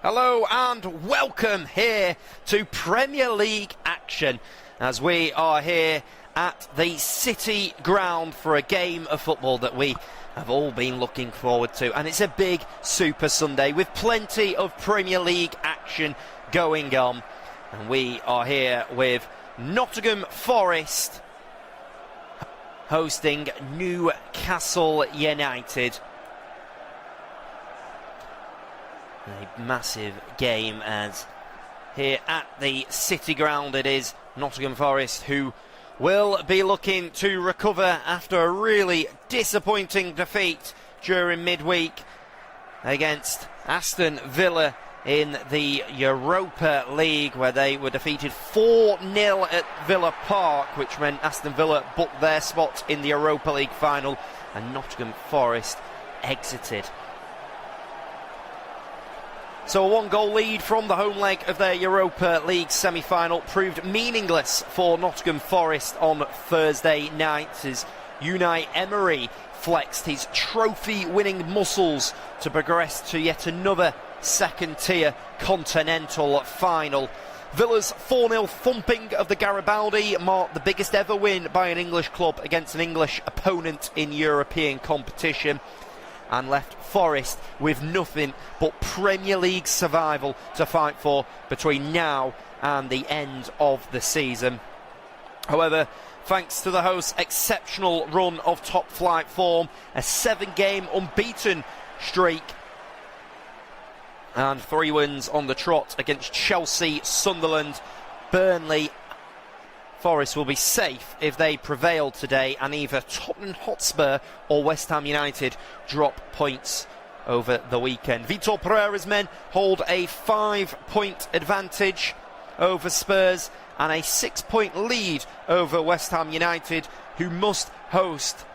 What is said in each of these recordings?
Hello and welcome here to Premier League action as we are here at the City Ground for a game of football that we have all been looking forward to, and it's a big Super Sunday with plenty of Premier League action going on, and we are here with Nottingham Forest hosting Newcastle United. A massive game, as here at the City Ground it is Nottingham Forest who will be looking to recover after a really disappointing defeat during midweek against Aston Villa in the Europa League, where they were defeated 4-0 at Villa Park, which meant Aston Villa booked their spot in the Europa League final and Nottingham Forest exited. So a one-goal lead from the home leg of their Europa League semi-final proved meaningless for Nottingham Forest on Thursday night, as Unai Emery flexed his trophy-winning muscles to progress to yet another second-tier continental final. Villa's 4-0 thumping of the Garibaldi marked the biggest ever win by an English club against an English opponent in European competition, and left Forest with nothing but Premier League survival to fight for between now and the end of the season. However, thanks to the host's exceptional run of top-flight form, a 7-game unbeaten streak, and 3 wins on the trot against Chelsea, Sunderland, Burnley, Forest will be safe if they prevail today, and either Tottenham Hotspur or West Ham United drop points over the weekend. Vitor Pereira's men hold a 5-point advantage over Spurs and a 6-point lead over West Ham United, who must host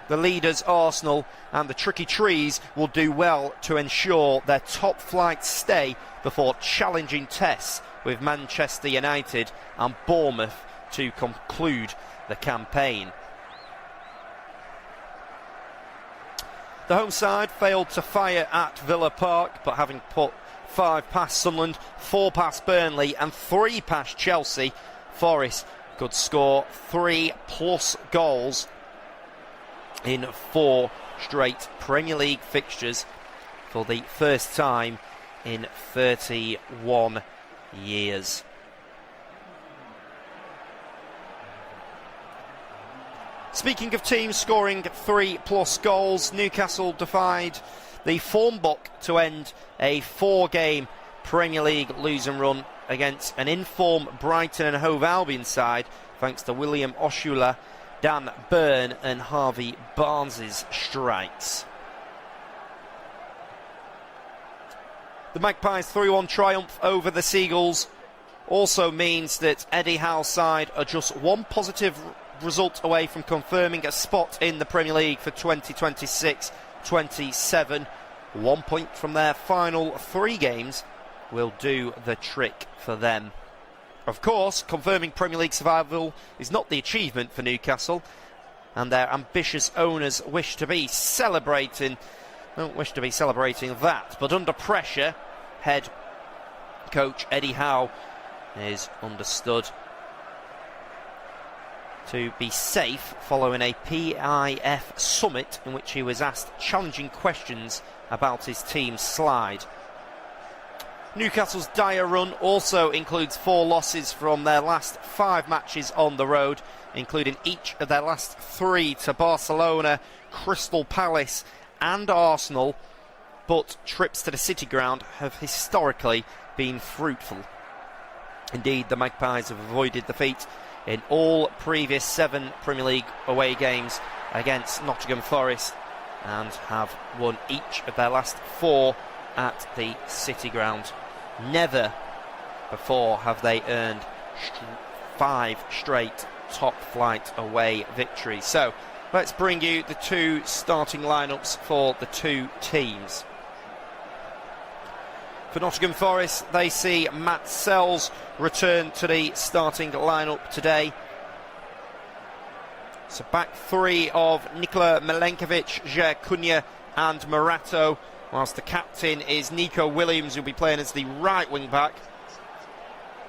the leaders Arsenal, and the Tricky Trees will do well to ensure their top flight stay before challenging tests with Manchester United and Bournemouth to conclude the campaign. The home side failed to fire at Villa Park, but having put 5 past Sunderland, 4 past Burnley and 3 past Chelsea, Forest could score 3+ goals in 4 straight Premier League fixtures for the first time in 31 years. Speaking of teams scoring 3+ goals, Newcastle defied the form book to end a 4-game Premier League losing run against an in-form Brighton and Hove Albion side, thanks to William Oshula, Dan Burn and Harvey Barnes' strikes. The Magpies' 3-1 triumph over the Seagulls also means that Eddie Howe's side are just one positive result away from confirming a spot in the Premier League for 2026-27. 1 point from their final 3 games will do the trick for them. Of course, confirming Premier League survival is not the achievement for Newcastle, and their ambitious owners don't wish to be celebrating that, but under pressure, head coach Eddie Howe is understood to be safe following a PIF summit in which he was asked challenging questions about his team's slide. Newcastle's dire run also includes 4 losses from their last 5 matches on the road, including each of their last 3 to Barcelona, Crystal Palace and Arsenal, but trips to the City Ground have historically been fruitful. Indeed, the Magpies have avoided defeat in all previous 7 Premier League away games against Nottingham Forest and have won each of their last 4 at the City Ground. Never before have they earned 5 straight top-flight away victories. So let's bring you the 2 starting lineups for the 2 teams. For Nottingham Forest, they see Matt Sells return to the starting lineup today. So back 3 of Nikola Milenkovic, Jair Cunha and Morato whilst the captain is Nico Williams, who'll be playing as the right wing-back,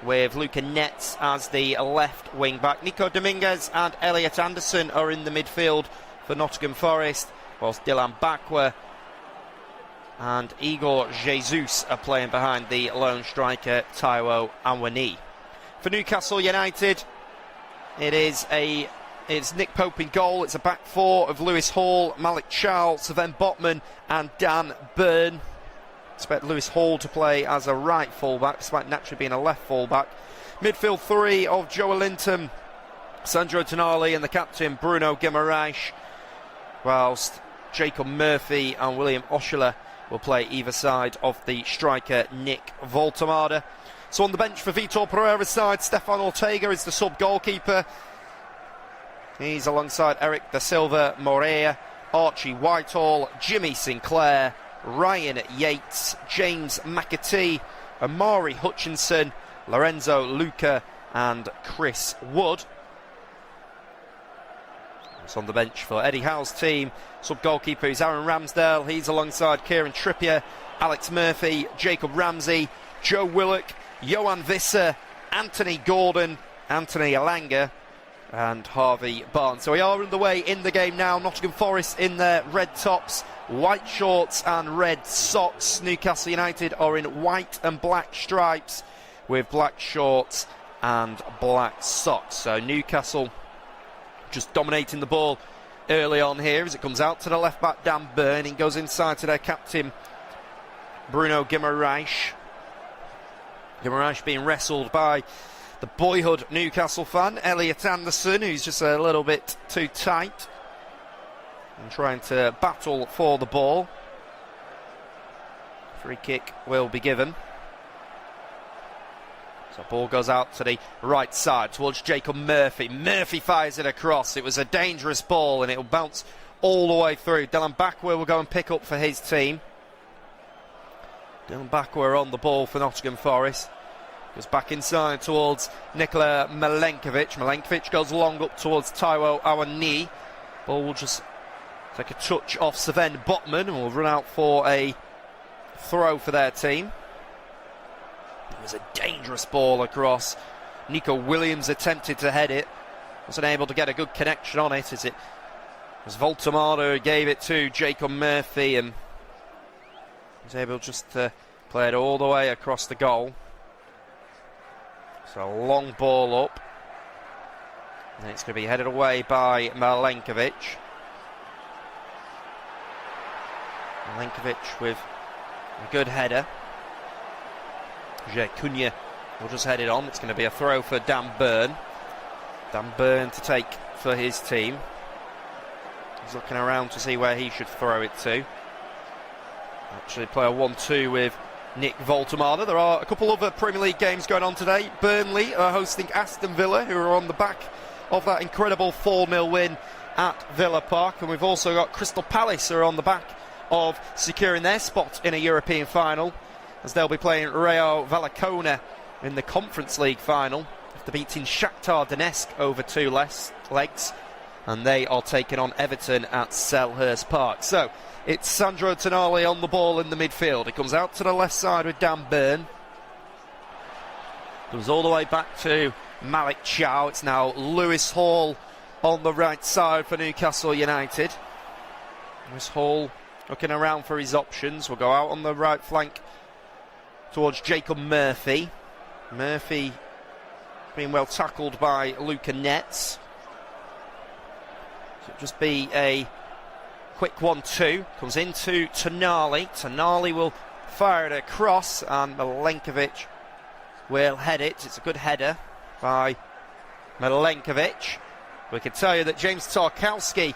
with Luca Netz as the left wing-back. Nico Dominguez and Elliot Anderson are in the midfield for Nottingham Forest, whilst Dylan Bakwa and Igor Jesus are playing behind the lone striker Taiwo Awoniyi. For Newcastle United, it's Nick Pope in goal. It's a back four of Lewis Hall, Malik Chow, Sven Botman and Dan Burn. Expect Lewis Hall to play as a right fullback, despite naturally being a left fullback. Midfield three of Joe Linton, Sandro Tonali and the captain Bruno Guimaraes, whilst Jacob Murphy and William Osula will play either side of the striker Nick Voltemade. So on the bench for Vitor Pereira's side, Stefan Ortega is the sub-goalkeeper. He's alongside Eric da Silva Moreira, Archie Whitehall, Jimmy Sinclair, Ryan Yates, James McAtee, Amari Hutchinson, Lorenzo Luca and Chris Wood. It's on the bench for Eddie Howe's team. Sub-goalkeeper is Aaron Ramsdale. He's alongside Kieran Trippier, Alex Murphy, Jacob Ramsey, Joe Willock, Johan Visser, Anthony Gordon, Anthony Alanga and Harvey Barnes. So we are underway in the game now. Nottingham Forest in their red tops, white shorts and red socks. Newcastle United are in white and black stripes with black shorts and black socks. So Newcastle just dominating the ball early on here as it comes out to the left back Dan Burn. He goes inside to their captain Bruno Guimaraes. Guimaraes being wrestled by the boyhood Newcastle fan Elliot Anderson, who's just a little bit too tight and trying to battle for the ball. Free kick will be given. So ball goes out to the right side towards Jacob Murphy. Murphy fires it across. It was a dangerous ball and it will bounce all the way through. Dylan Bakwa will go and pick up for his team. Dylan Bakwa on the ball for Nottingham Forest. Goes back inside towards Nikola Milenkovic. Milenkovic goes long up towards Taiwo Awoniyi. Ball will just take a touch off Sven Botman and will run out for a throw for their team. It was a dangerous ball across. Nico Williams attempted to head it. Wasn't able to get a good connection on it as it was Voltemade who gave it to Jacob Murphy and was able just to play it all the way across the goal. So a long ball up. And it's going to be headed away by Milenkovic. Milenkovic with a good header. Jay Cunha will just head it on. It's going to be a throw for Dan Burn. Dan Burn to take for his team. He's looking around to see where he should throw it to. Actually play a 1-2 with Nick Voltemade. There are a couple other Premier League games going on today. Burnley are hosting Aston Villa, who are on the back of that incredible 4-0 win at Villa Park. And we've also got Crystal Palace, who are on the back of securing their spot in a European final, as they'll be playing Rayo Vallecano in the Conference League final after beating Shakhtar Donetsk over 2 legs. And they are taking on Everton at Selhurst Park. So it's Sandro Tonali on the ball in the midfield. He comes out to the left side with Dan Burn. Comes all the way back to Malik Chow. It's now Lewis Hall on the right side for Newcastle United. Lewis Hall looking around for his options. We'll go out on the right flank towards Jacob Murphy. Murphy being well tackled by Luca Netz. So it'll just be a quick 1-2. Comes into Tonali. Tonali will fire it across and Milenkovic will head it. It's a good header by Milenkovic. We can tell you that James Tarkowski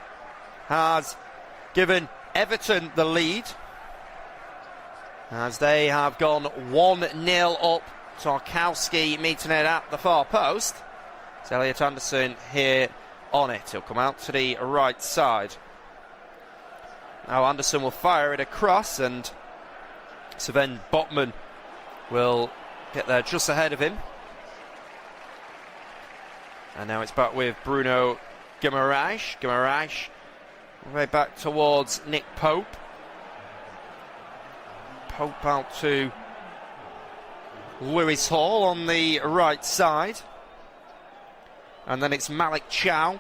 has given Everton the lead as they have gone 1-0 up. Tarkowski meeting it at the far post. It's Elliot Anderson here on it. He'll come out to the right side. Now Anderson will fire it across and Sven Botman will get there just ahead of him. And now it's back with Bruno Guimaraes. Guimaraes way back towards Nick Pope. Pope out to Lewis Hall on the right side. And then it's Malik Chow.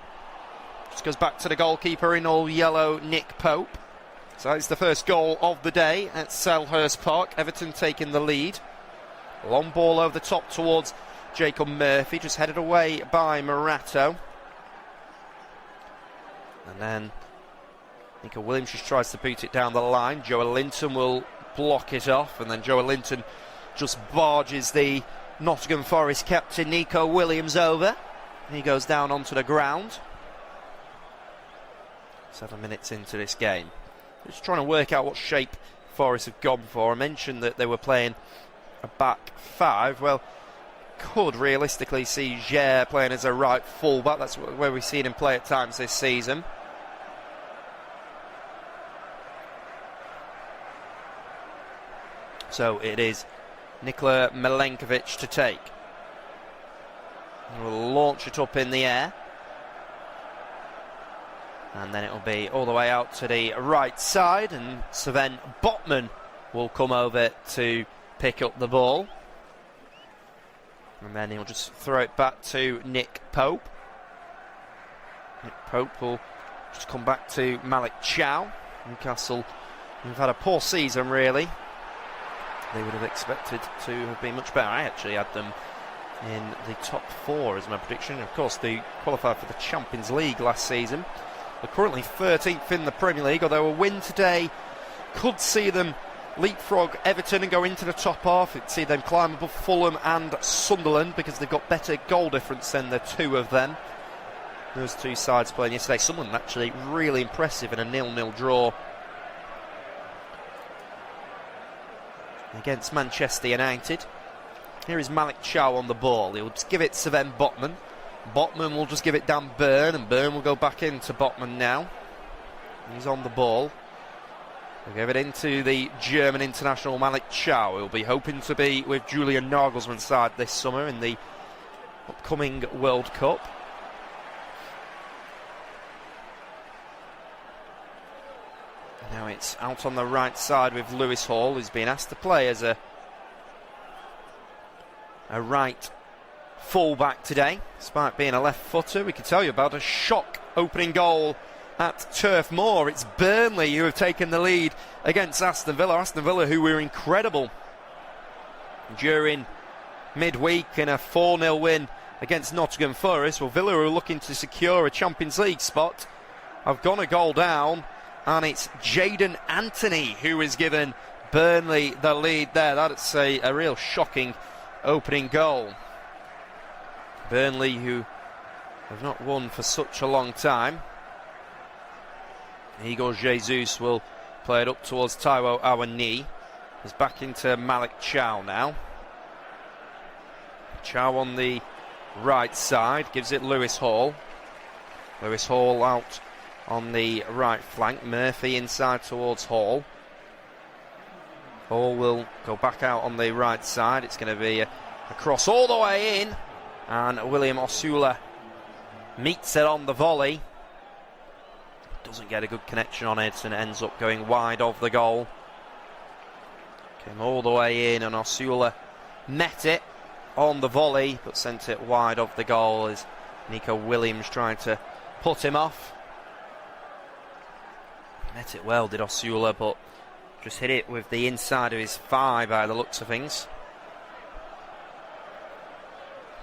Just goes back to the goalkeeper in all yellow, Nick Pope. So it's the first goal of the day at Selhurst Park. Everton taking the lead. Long ball over the top towards Jacob Murphy, just headed away by Morato. And then Nico Williams just tries to boot it down the line. Joelinton will block it off, and then Joelinton just barges the Nottingham Forest captain Nico Williams over. He goes down onto the ground. 7 minutes into this game. Just trying to work out what shape Forest have gone for. I mentioned that they were playing a back five. Well, could realistically see Jair playing as a right fullback. That's where we've seen him play at times this season. So it is Nikola Milenkovic to take. We'll launch it up in the air. And then it'll be all the way out to the right side, and Sven Botman will come over to pick up the ball. And then he'll just throw it back to Nick Pope. Nick Pope will just come back to Malik Chow. Newcastle have had a poor season, really. They would have expected to have been much better. I actually had them in the top 4 as my prediction. Of course, they qualified for the Champions League last season. They're currently 13th in the Premier League, although a win today could see them leapfrog Everton and go into the top half. It'd see them climb above Fulham and Sunderland because they've got better goal difference than the two of them. Those two sides playing yesterday. Sunderland actually really impressive in a 0-0 draw against Manchester United. Here is Malik Chow on the ball. He'll just give it to Sven Botman. Botman will just give it down Byrne, and Byrne will go back into Botman now. He's on the ball. We'll give it into the German international Malik Chow. He'll be hoping to be with Julian Nagelsmann's side this summer in the upcoming World Cup. Now it's out on the right side with Lewis Hall, who's been asked to play as a right full-back today, despite being a left footer. We can tell you about a shock opening goal at Turf Moor. It's Burnley who have taken the lead against Aston Villa. Aston Villa, who were incredible during midweek in a 4-0 win against Nottingham Forest. Well, Villa are looking to secure a Champions League spot. I've gone a goal down, and it's Jadon Anthony who has given Burnley the lead there. That's a real shocking opening goal. Burnley, who have not won for such a long time. Igor Jesus will play it up towards Taiwo Awoniyi. He's back into Malik Chow now. Chow on the right side, gives it Lewis Hall. Lewis Hall out on the right flank. Murphy inside towards Hall. Hall will go back out on the right side. It's going to be a cross all the way in, and William Osula meets it on the volley. Doesn't get a good connection on it, and it ends up going wide of the goal. Came all the way in, and Osula met it on the volley, but sent it wide of the goal as Nico Williams tried to put him off. Met it well, did Osula, but just hit it with the inside of his thigh by the looks of things.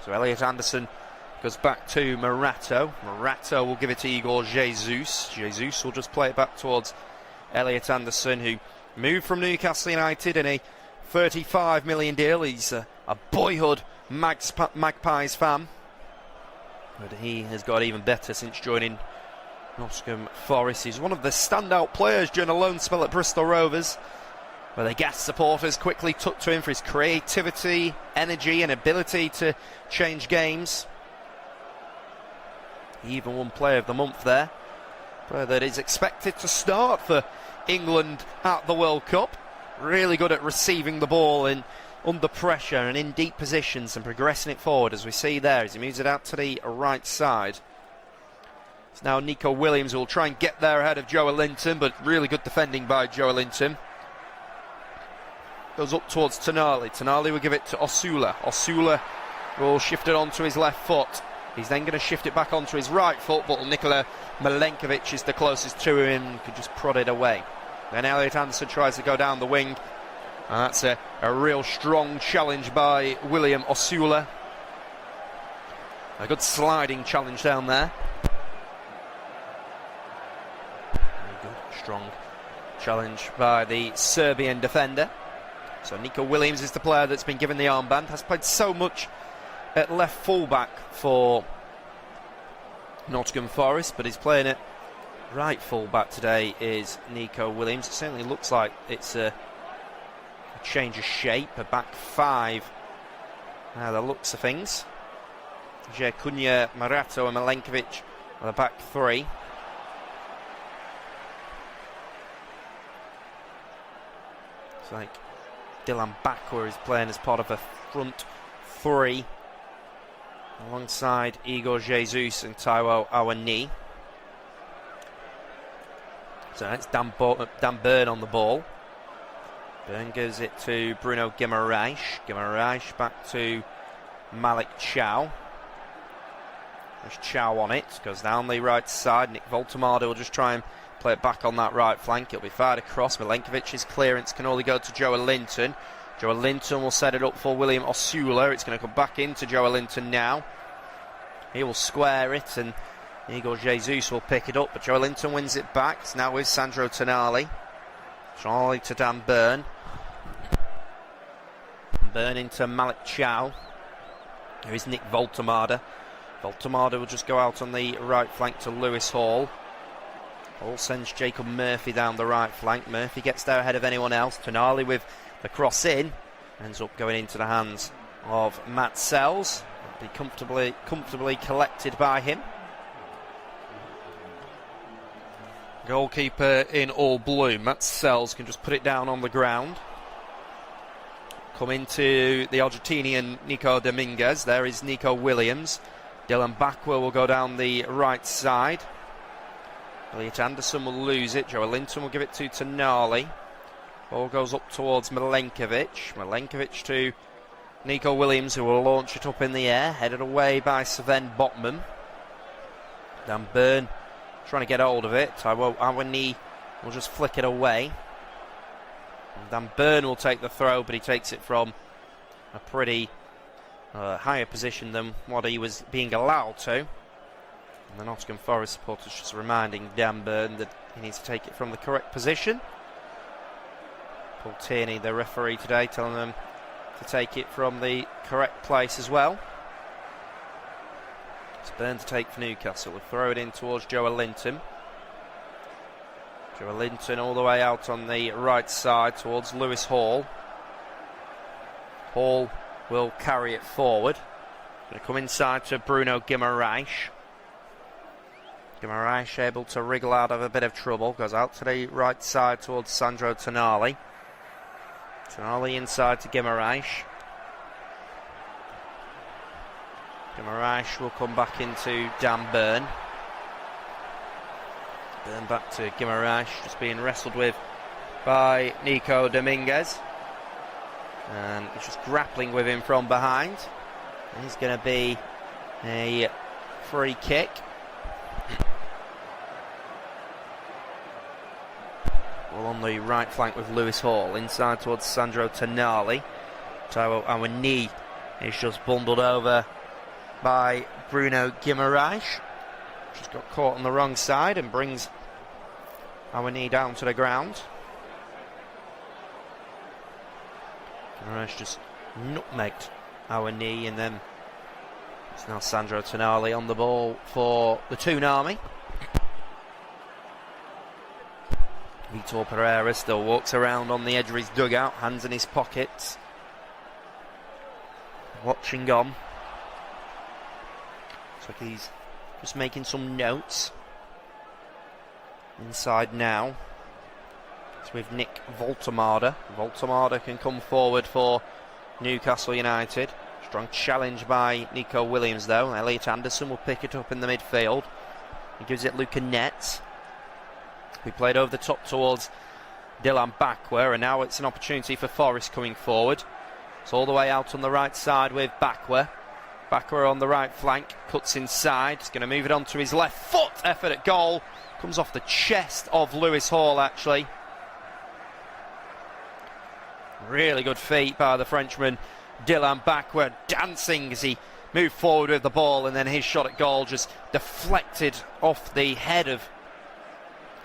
So Elliot Anderson goes back to Morato. Morato will give it to Igor Jesus. Jesus will just play it back towards Elliot Anderson, who moved from Newcastle United in a £35 million deal. He's a boyhood Magpies fan, but he has got even better since joining Nottingham Forest. He's one of the standout players during a loan spell at Bristol Rovers, where the guest supporters quickly took to him for his creativity, energy and ability to change games. He even won Player of the Month there. Player that is expected to start for England at the World Cup. Really good at receiving the ball in under pressure and in deep positions and progressing it forward, as we see there as he moves it out to the right side. It's now Nico Williams who will try and get there ahead of Joelinton, but really good defending by Joelinton. goes up towards Tonali. Tonali will give it to Osula. Osula will shift it onto his left foot. He's then going to shift it back onto his right foot, but Nikola Milenkovic is the closest to him, could just prod it away. Then Elliot Anderson tries to go down the wing, and that's a real strong challenge by William Osula. A good sliding challenge down there. Very good, strong challenge by the Serbian defender. So Nico Williams is the player that's been given the armband, has played so much at left fullback for Nottingham Forest, but he's playing at right fullback today is Nico Williams. It certainly looks like it's a change of shape, a back five. The looks of things. Cunha, Marato and Milenkovic on the back three. It's like Dylan Bakwa is playing as part of a front three alongside Igor Jesus and Taiwo Awani. So that's Dan Burn on the ball. Burn gives it to Bruno Guimaraes. Guimaraes back to Malik Chow. There's Chow on it, goes down the right side. Nick Voltemade will just try and play it back on that right flank. It'll be fired across. Milenkovic's clearance can only go to Joe Linton. Joe Linton will set it up for William Osula. It's going to come back into Joe Linton now. He will square it and Igor Jesus will pick it up, but Joe Linton wins it back. It's now with Sandro Tonali. Tonali to Dan Burn. Burn into Malik Chow. There is Nick Voltemade. Voltemade will just go out on the right flank to Lewis Hall. Hall sends Jacob Murphy down the right flank. Murphy gets there ahead of anyone else. Tonali with the cross in. Ends up going into the hands of Matt Sells. Be comfortably collected by him. Goalkeeper in all blue, Matt Sells, can just put it down on the ground. Come into the Argentinian Nico Dominguez. There is Nico Williams. Dylan Bakwa will go down the right side. Elliot Anderson will lose it. Joe Linton will give it to Tonali. Ball goes up towards Milenkovic. Milenkovic to Nico Williams, who will launch it up in the air. Headed away by Sven Botman. Dan Burn trying to get hold of it. Awani will just flick it away. And Dan Burn will take the throw, but he takes it from a pretty higher position than what he was being allowed to. And the Nottingham Forest supporters just reminding Dan Burn that he needs to take it from the correct position. Paul Tierney, the referee today, telling them to take it from the correct place as well. It's Burn to take for Newcastle. We'll throw it in towards Joe Linton. Joe Linton all the way out on the right side towards Lewis Hall. Hall will carry it forward. Going to come inside to Bruno Guimaraes. Guimaraes able to wriggle out of a bit of trouble. Goes out to the right side towards Sandro Tonali. Tonali inside to Guimaraes. Guimaraes will come back into Dan Burn. Burn back to Guimaraes, just being wrestled with by Nico Dominguez. And he's just grappling with him from behind. He's going to be a free kick. Well, on the right flank with Lewis Hall, inside towards Sandro Tonali. Taiwo Awani is just bundled over by Bruno Guimaraes. Just got caught on the wrong side and brings Awani down to the ground. Guimaraes just nutmegged Awani, and then it's now Sandro Tonali on the ball for the Toon Army. Vitor Pereira still walks around on the edge of his dugout, hands in his pockets, watching on. Looks like he's just making some notes. Inside now, it's with Nick Voltemade. Voltemade can come forward for Newcastle United. Strong challenge by Nico Williams though. Elliot Anderson will pick it up in the midfield. He gives it Luca Netz. We played over the top towards Dylan Bakwa, and now it's an opportunity for Forest coming forward. It's all the way out on the right side with Bakwa. Bakwa on the right flank, cuts inside, he's going to move it onto his left foot, effort at goal, comes off the chest of Lewis Hall actually. Really good feat by the Frenchman Dylan Bakwa, dancing as he moved forward with the ball, and then his shot at goal just deflected off the head of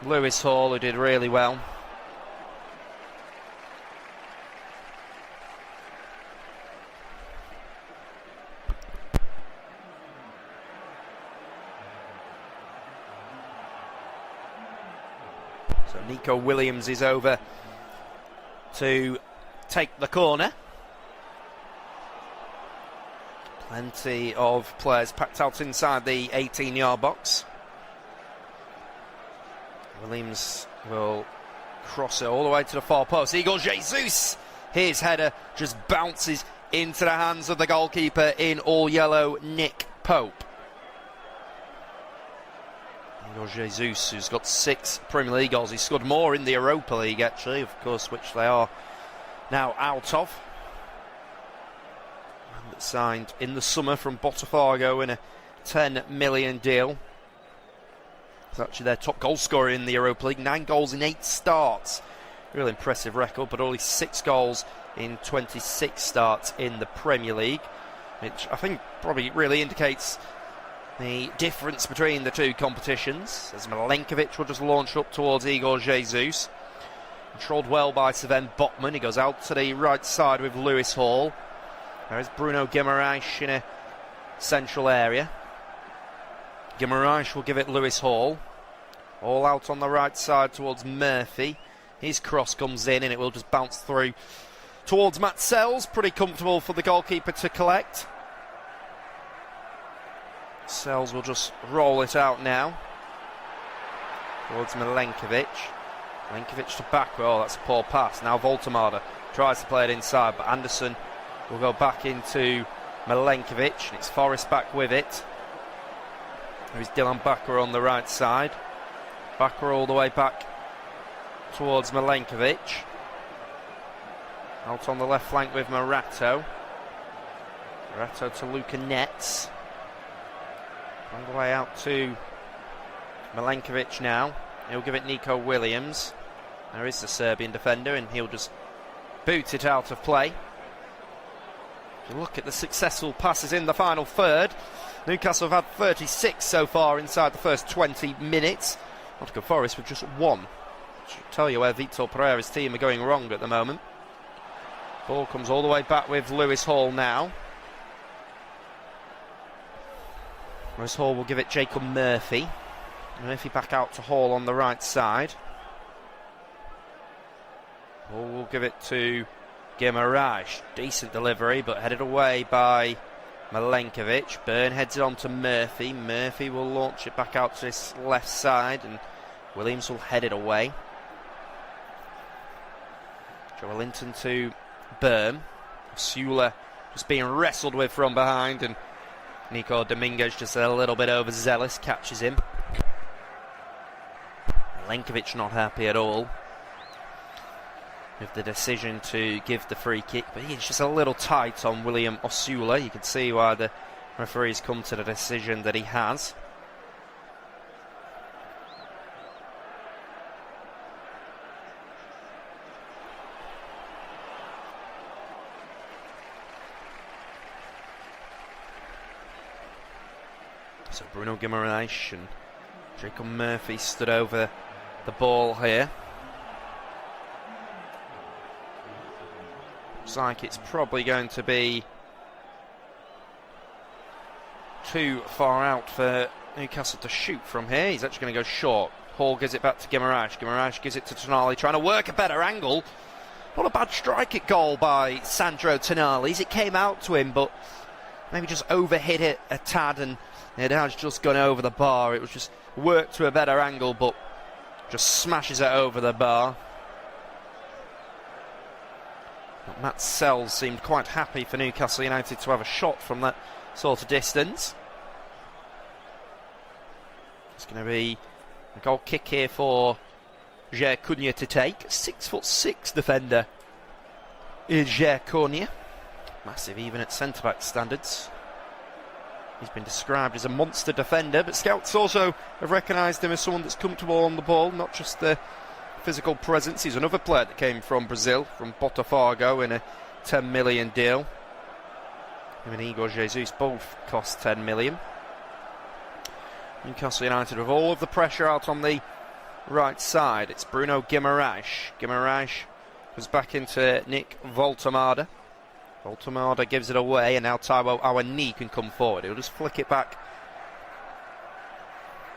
Lewis Hall, who did really well. So Nico Williams is over to take the corner. Plenty of players packed out inside the 18-yard box. Williams will cross it all the way to the far post. Igor Jesus, his header just bounces into the hands of the goalkeeper in all yellow, Nick Pope. Igor Jesus, who's got 6 Premier League goals. He scored more in the Europa League, actually, of course, which they are now out of. And signed in the summer from Botafogo in a 10 million deal. He's actually their top goal scorer in the Europa League. 9 goals in 8 starts. Really impressive record, but only 6 goals in 26 starts in the Premier League, which I think probably really indicates the difference between the two competitions, as Milenkovic will just launch up towards Igor Jesus. Controlled well by Sven Botman. He goes out to the right side with Lewis Hall. There is Bruno Guimaraes in a central area. Guimaraes will give it Lewis Hall. All out on the right side towards Murphy. His cross comes in and it will just bounce through towards Matt Sells. Pretty comfortable for the goalkeeper to collect. Sells will just roll it out now towards Milenkovic. Milenkovic to Bakwa. Oh, that's a poor pass. Now Voltemade tries to play it inside, but Anderson will go back into Milenkovic, and it's Forest back with it. There's Dylan Bakwa on the right side. Bakwa all the way back towards Milenkovic. Out on the left flank with Morato. Morato to Luka Netz. On the way out to Milenkovic now. He'll give it Nico Williams. There is the Serbian defender, and he'll just boot it out of play. If you look at the successful passes in the final third, Newcastle have had 36 so far inside the first 20 minutes. Nottingham Forest with just 1. Should tell you where Vitor Pereira's team are going wrong at the moment. Ball comes all the way back with Lewis Hall now. Lewis Hall will give it Jacob Murphy. Murphy back out to Hall on the right side. Hall will give it to Guimaraes. Decent delivery, but headed away by Milenkovic. Byrne heads it on to Murphy. Murphy will launch it back out to his left side, and Williams will head it away. Joelinton to Byrne. Sula just being wrestled with from behind, and Nico Dominguez just a little bit overzealous, catches him. Milenkovic not happy at all with the decision to give the free kick, but he's just a little tight on William Osula. You can see why the referee's come to the decision that he has. So Bruno Guimaraes and Jacob Murphy stood over the ball here. Looks like it's probably going to be too far out for Newcastle to shoot from here. He's actually going to go short. Hall gives it back to Guimaraes. Guimaraes gives it to Tonali, trying to work a better angle. Not a bad strike at goal by Sandro Tonali. It came out to him, but maybe just overhit it a tad, and it has just gone over the bar. It was just worked to a better angle, but just smashes it over the bar. But Matt Sells seemed quite happy for Newcastle United to have a shot from that sort of distance. It's going to be a goal kick here for Ger Cunha to take. 6'6" defender is Ger Cunha. Massive even at centre-back standards. He's been described as a monster defender, but scouts also have recognised him as someone that's comfortable on the ball, not just the physical presence. He's another player that came from Brazil, from Botafogo, in a 10 million deal. Him and Igor Jesus both cost 10 million. Newcastle United with all of the pressure out on the right side. It's Bruno Guimaraes. Guimaraes was back into Nick Voltemade. Voltemade gives it away, and now Taiwo Awani can come forward. He'll just flick it back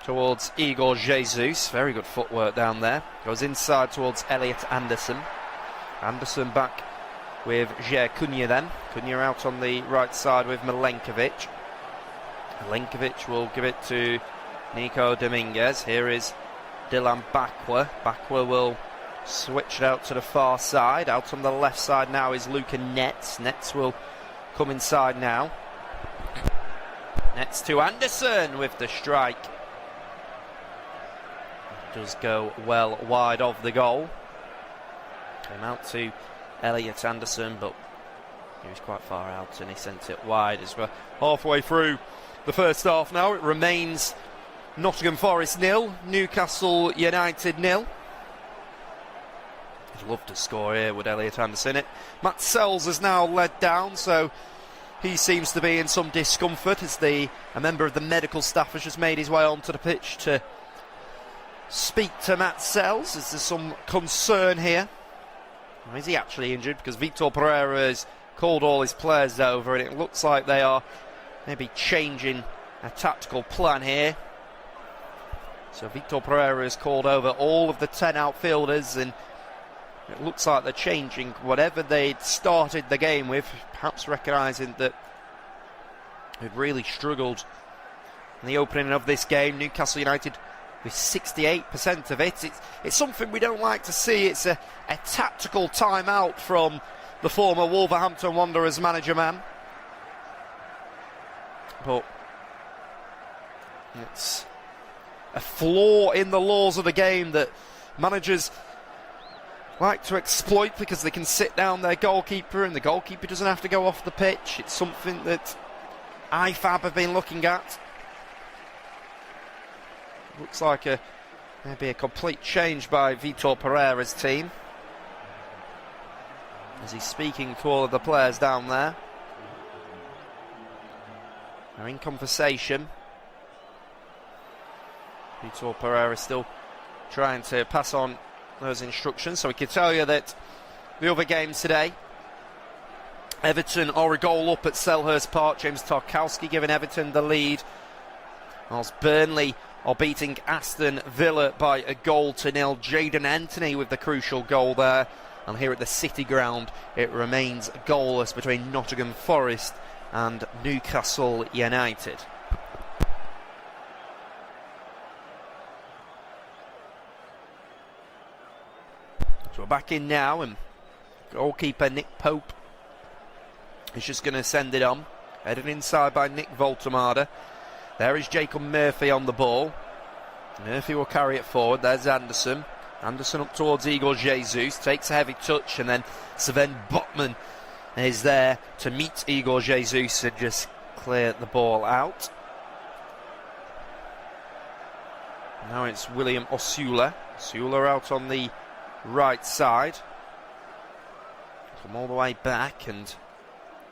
towards Igor Jesus. Very good footwork down there. Goes inside towards Elliot Anderson. Anderson back with Ger Cunha then. Cunha out on the right side with Milenkovic. Milenkovic will give it to Nico Dominguez. Here is Dylan Bakwa. Bakwa will switch it out to the far side. Out on the left side now is Luca Netz. Netz will come inside now. Netz to Anderson with the strike. It does go well wide of the goal. Came out to Elliot Anderson, but he was quite far out and he sent it wide as well. Halfway through the first half now. It remains Nottingham Forest 0, Newcastle United 0. He'd love to score here with Elliot Anderson. Matt Sells has now led down, so he seems to be in some discomfort as a member of the medical staff has just made his way onto the pitch to speak to Matt Sells. Is there some concern here? Or is he actually injured? Because Vitor Pereira has called all his players over, and it looks like they are maybe changing a tactical plan here. So Vitor Pereira has called over all of the 10 outfielders, and it looks like they're changing whatever they'd started the game with, perhaps recognising that they've really struggled in the opening of this game. Newcastle United with 68% of it. It's something we don't like to see. It's a tactical timeout from the former Wolverhampton Wanderers manager man. But it's a flaw in the laws of the game that managers like to exploit because they can sit down their goalkeeper and the goalkeeper doesn't have to go off the pitch. It's something that IFAB have been looking at. Looks like maybe a complete change by Vitor Pereira's team as he's speaking to all of the players down there. They're in conversation. Vitor Pereira still trying to pass on those instructions. So we can tell you that the other games today, Everton are a goal up at Selhurst Park. James Tarkowski giving Everton the lead, whilst Burnley are beating Aston Villa by 1-0. Jadon Anthony with the crucial goal there. And here at the City Ground, it remains goalless between Nottingham Forest and Newcastle United. So we're back in now, and goalkeeper Nick Pope is just going to send it on. Headed inside by Nick Voltemade. There is Jacob Murphy on the ball. Murphy will carry it forward. There's Anderson. Anderson up towards Igor Jesus. Takes a heavy touch, and then Sven Botman is there to meet Igor Jesus and just clear the ball out. Now it's William Osula. Osula out on the right side. Come all the way back, and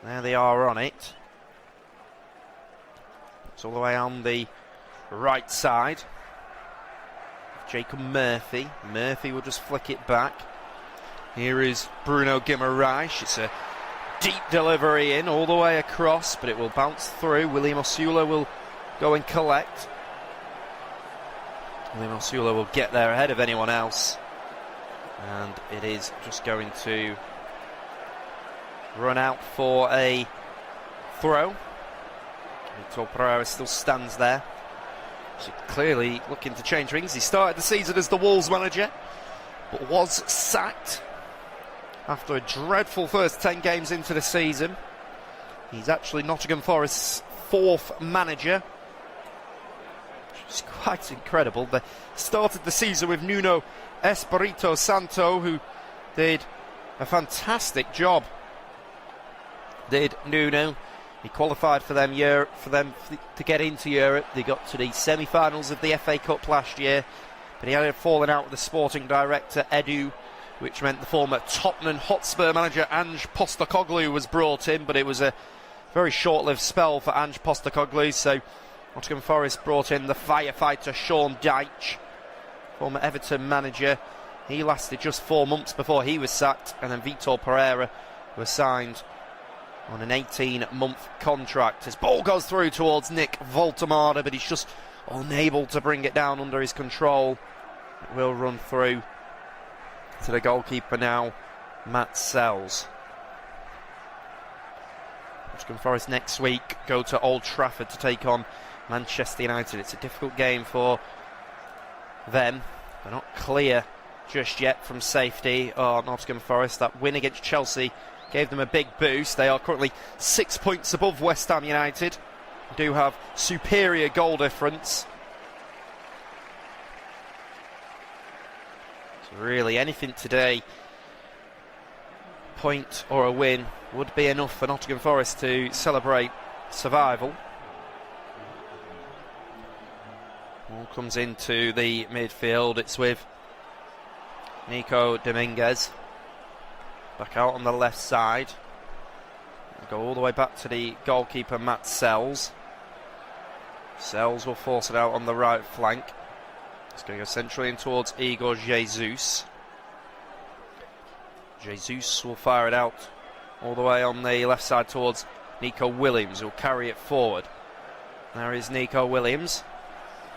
there they are on it. It's all the way on the right side. Jacob Murphy. Murphy will just flick it back. Here is Bruno Guimaraes. It's a deep delivery in all the way across, but it will bounce through. William Osula will go and collect. William Osula will get there ahead of anyone else. And it is just going to run out for a throw. Vitor Pereira still stands there. So clearly looking to change things. He started the season as the Wolves manager, but was sacked after a dreadful first 10 games into the season. He's actually Nottingham Forest's 4th manager, which is quite incredible. They started the season with Nuno Espirito Santo, who did a fantastic job. Did Nuno. He qualified for them to get into Europe. They got to the semi-finals of the FA Cup last year, but he had a falling out with the sporting director Edu, which meant the former Tottenham Hotspur manager Ange Postecoglou was brought in, but it was a very short-lived spell for Ange Postecoglou, so Nottingham Forest brought in the firefighter Sean Dyche, former Everton manager. He lasted just 4 months before he was sacked, and then Vitor Pereira was signed on an 18-month contract. His ball goes through towards Nick Voltemada, but he's just unable to bring it down under his control. It will run through to the goalkeeper now, Matt Sells. Nottingham Forest next week go to Old Trafford to take on Manchester United. It's a difficult game for them. They're not clear just yet from safety. Nottingham Forest, that win against Chelsea gave them a big boost. They are currently 6 points above West Ham United. Do have superior goal difference. So really anything today, point or a win, would be enough for Nottingham Forest to celebrate survival. Ball comes into the midfield. It's with Nico Dominguez. Back out on the left side. Go all the way back to the goalkeeper Matt Sells. Sells will force it out on the right flank. It's going to go centrally in towards Igor Jesus. Jesus will fire it out all the way on the left side towards Nico Williams, who'll carry it forward. There is Nico Williams.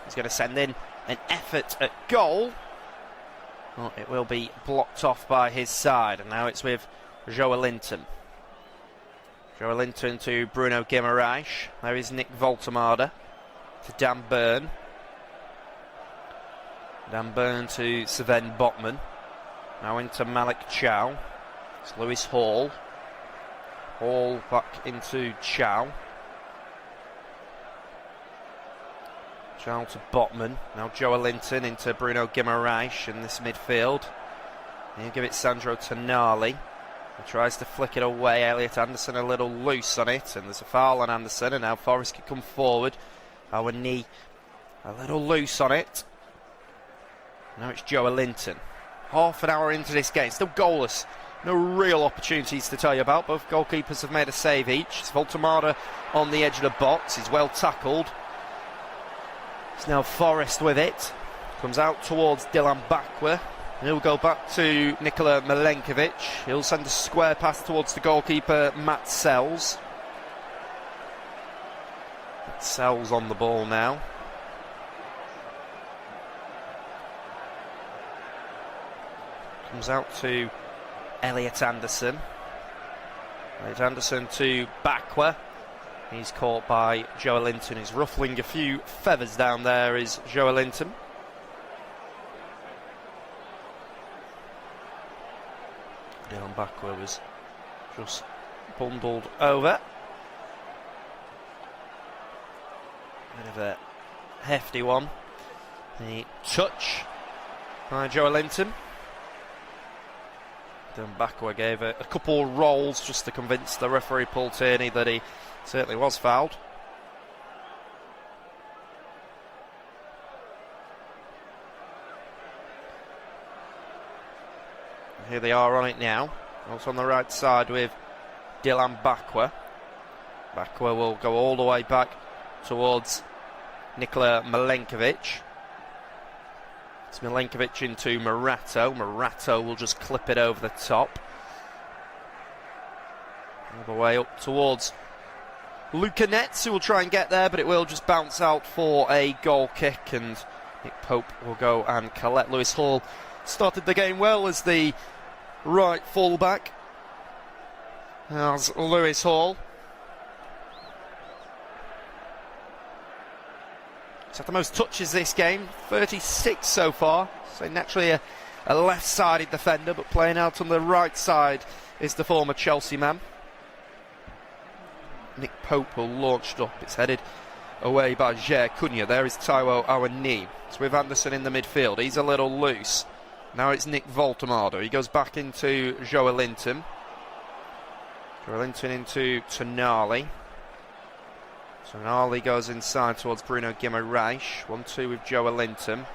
He's going to send in an effort at goal. Well, it will be blocked off by his side, and now it's with Joelinton. Joelinton to Bruno Guimaraes. There is Nick Voltemada to Dan Burn. Dan Burn to Sven Botman. Now into Malik Chow. It's Lewis Hall. Hall back into Chow. Chow to Botman. Now Joelinton into Bruno Guimaraes in this midfield. He'll give it Sandro Tonali. He tries to flick it away. Elliot Anderson a little loose on it, and there's a foul on Anderson, and now Forest can come forward. Our knee a little loose on it. Now it's Joelinton. Half an hour into this game, still goalless. No real opportunities to tell you about. Both goalkeepers have made a save each. It's Voltemada on the edge of the box. He's well tackled. It's now Forest with it. Comes out towards Dylan Bakwa. He'll go back to Nikola Milenkovic. He'll send a square pass towards the goalkeeper Matt Sells. Matt Sells on the ball now. Comes out to Elliot Anderson. Elliot Anderson to Bakwa. He's caught by Joelinton. He's ruffling a few feathers down there, is Joelinton. Dylan Bakwa was just bundled over. Bit of a hefty one. The touch by Joelinton. Dylan Bakwa gave a couple rolls just to convince the referee Paul Tierney that he certainly was fouled. Here they are on it now. Also on the right side with Dylan Bakwa. Bakwa will go all the way back towards Nikola Milenkovic. It's Milenkovic into Morato. Morato will just clip it over the top. All the way up towards Luca Netz, who will try and get there, but it will just bounce out for a goal kick, and Nick Pope will go and collect. Lewis Hall started the game well as the right fullback. As Lewis Hall. He's had the most touches this game, 36 so far. So naturally a left-sided defender, but playing out on the right side is the former Chelsea man. Nick Pope will launch it up. It's headed away by Ger Cunha. There is Taiwo Awani. It's with Anderson in the midfield. He's a little loose. Now it's Nick Voltemade. He goes back into Joelinton. Joelinton into Tonali. Tonali goes inside towards Bruno Guimaraes. 1-2 with Joelinton.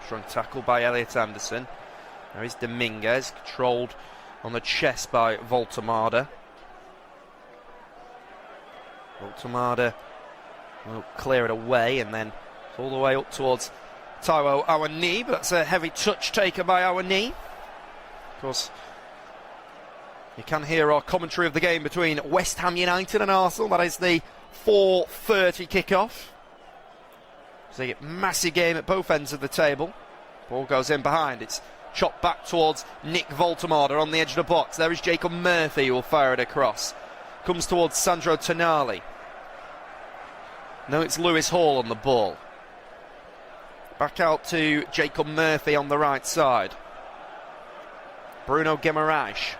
Strong tackle by Elliot Anderson. There is Dominguez, controlled on the chest by Voltemade. Voltemade will clear it away and then all the way up towards Taiwo Awani, but that's a heavy touch taken by Awani. Of course, you can hear our commentary of the game between West Ham United and Arsenal. That is the 4:30 kickoff. It's a massive game at both ends of the table. Ball goes in behind. It's chopped back towards Nick Voltemade on the edge of the box. There is Jacob Murphy who will fire it across. Comes towards Sandro Tonali. No, it's Lewis Hall on the ball. Back out to Jacob Murphy on the right side. Bruno Guimaraes.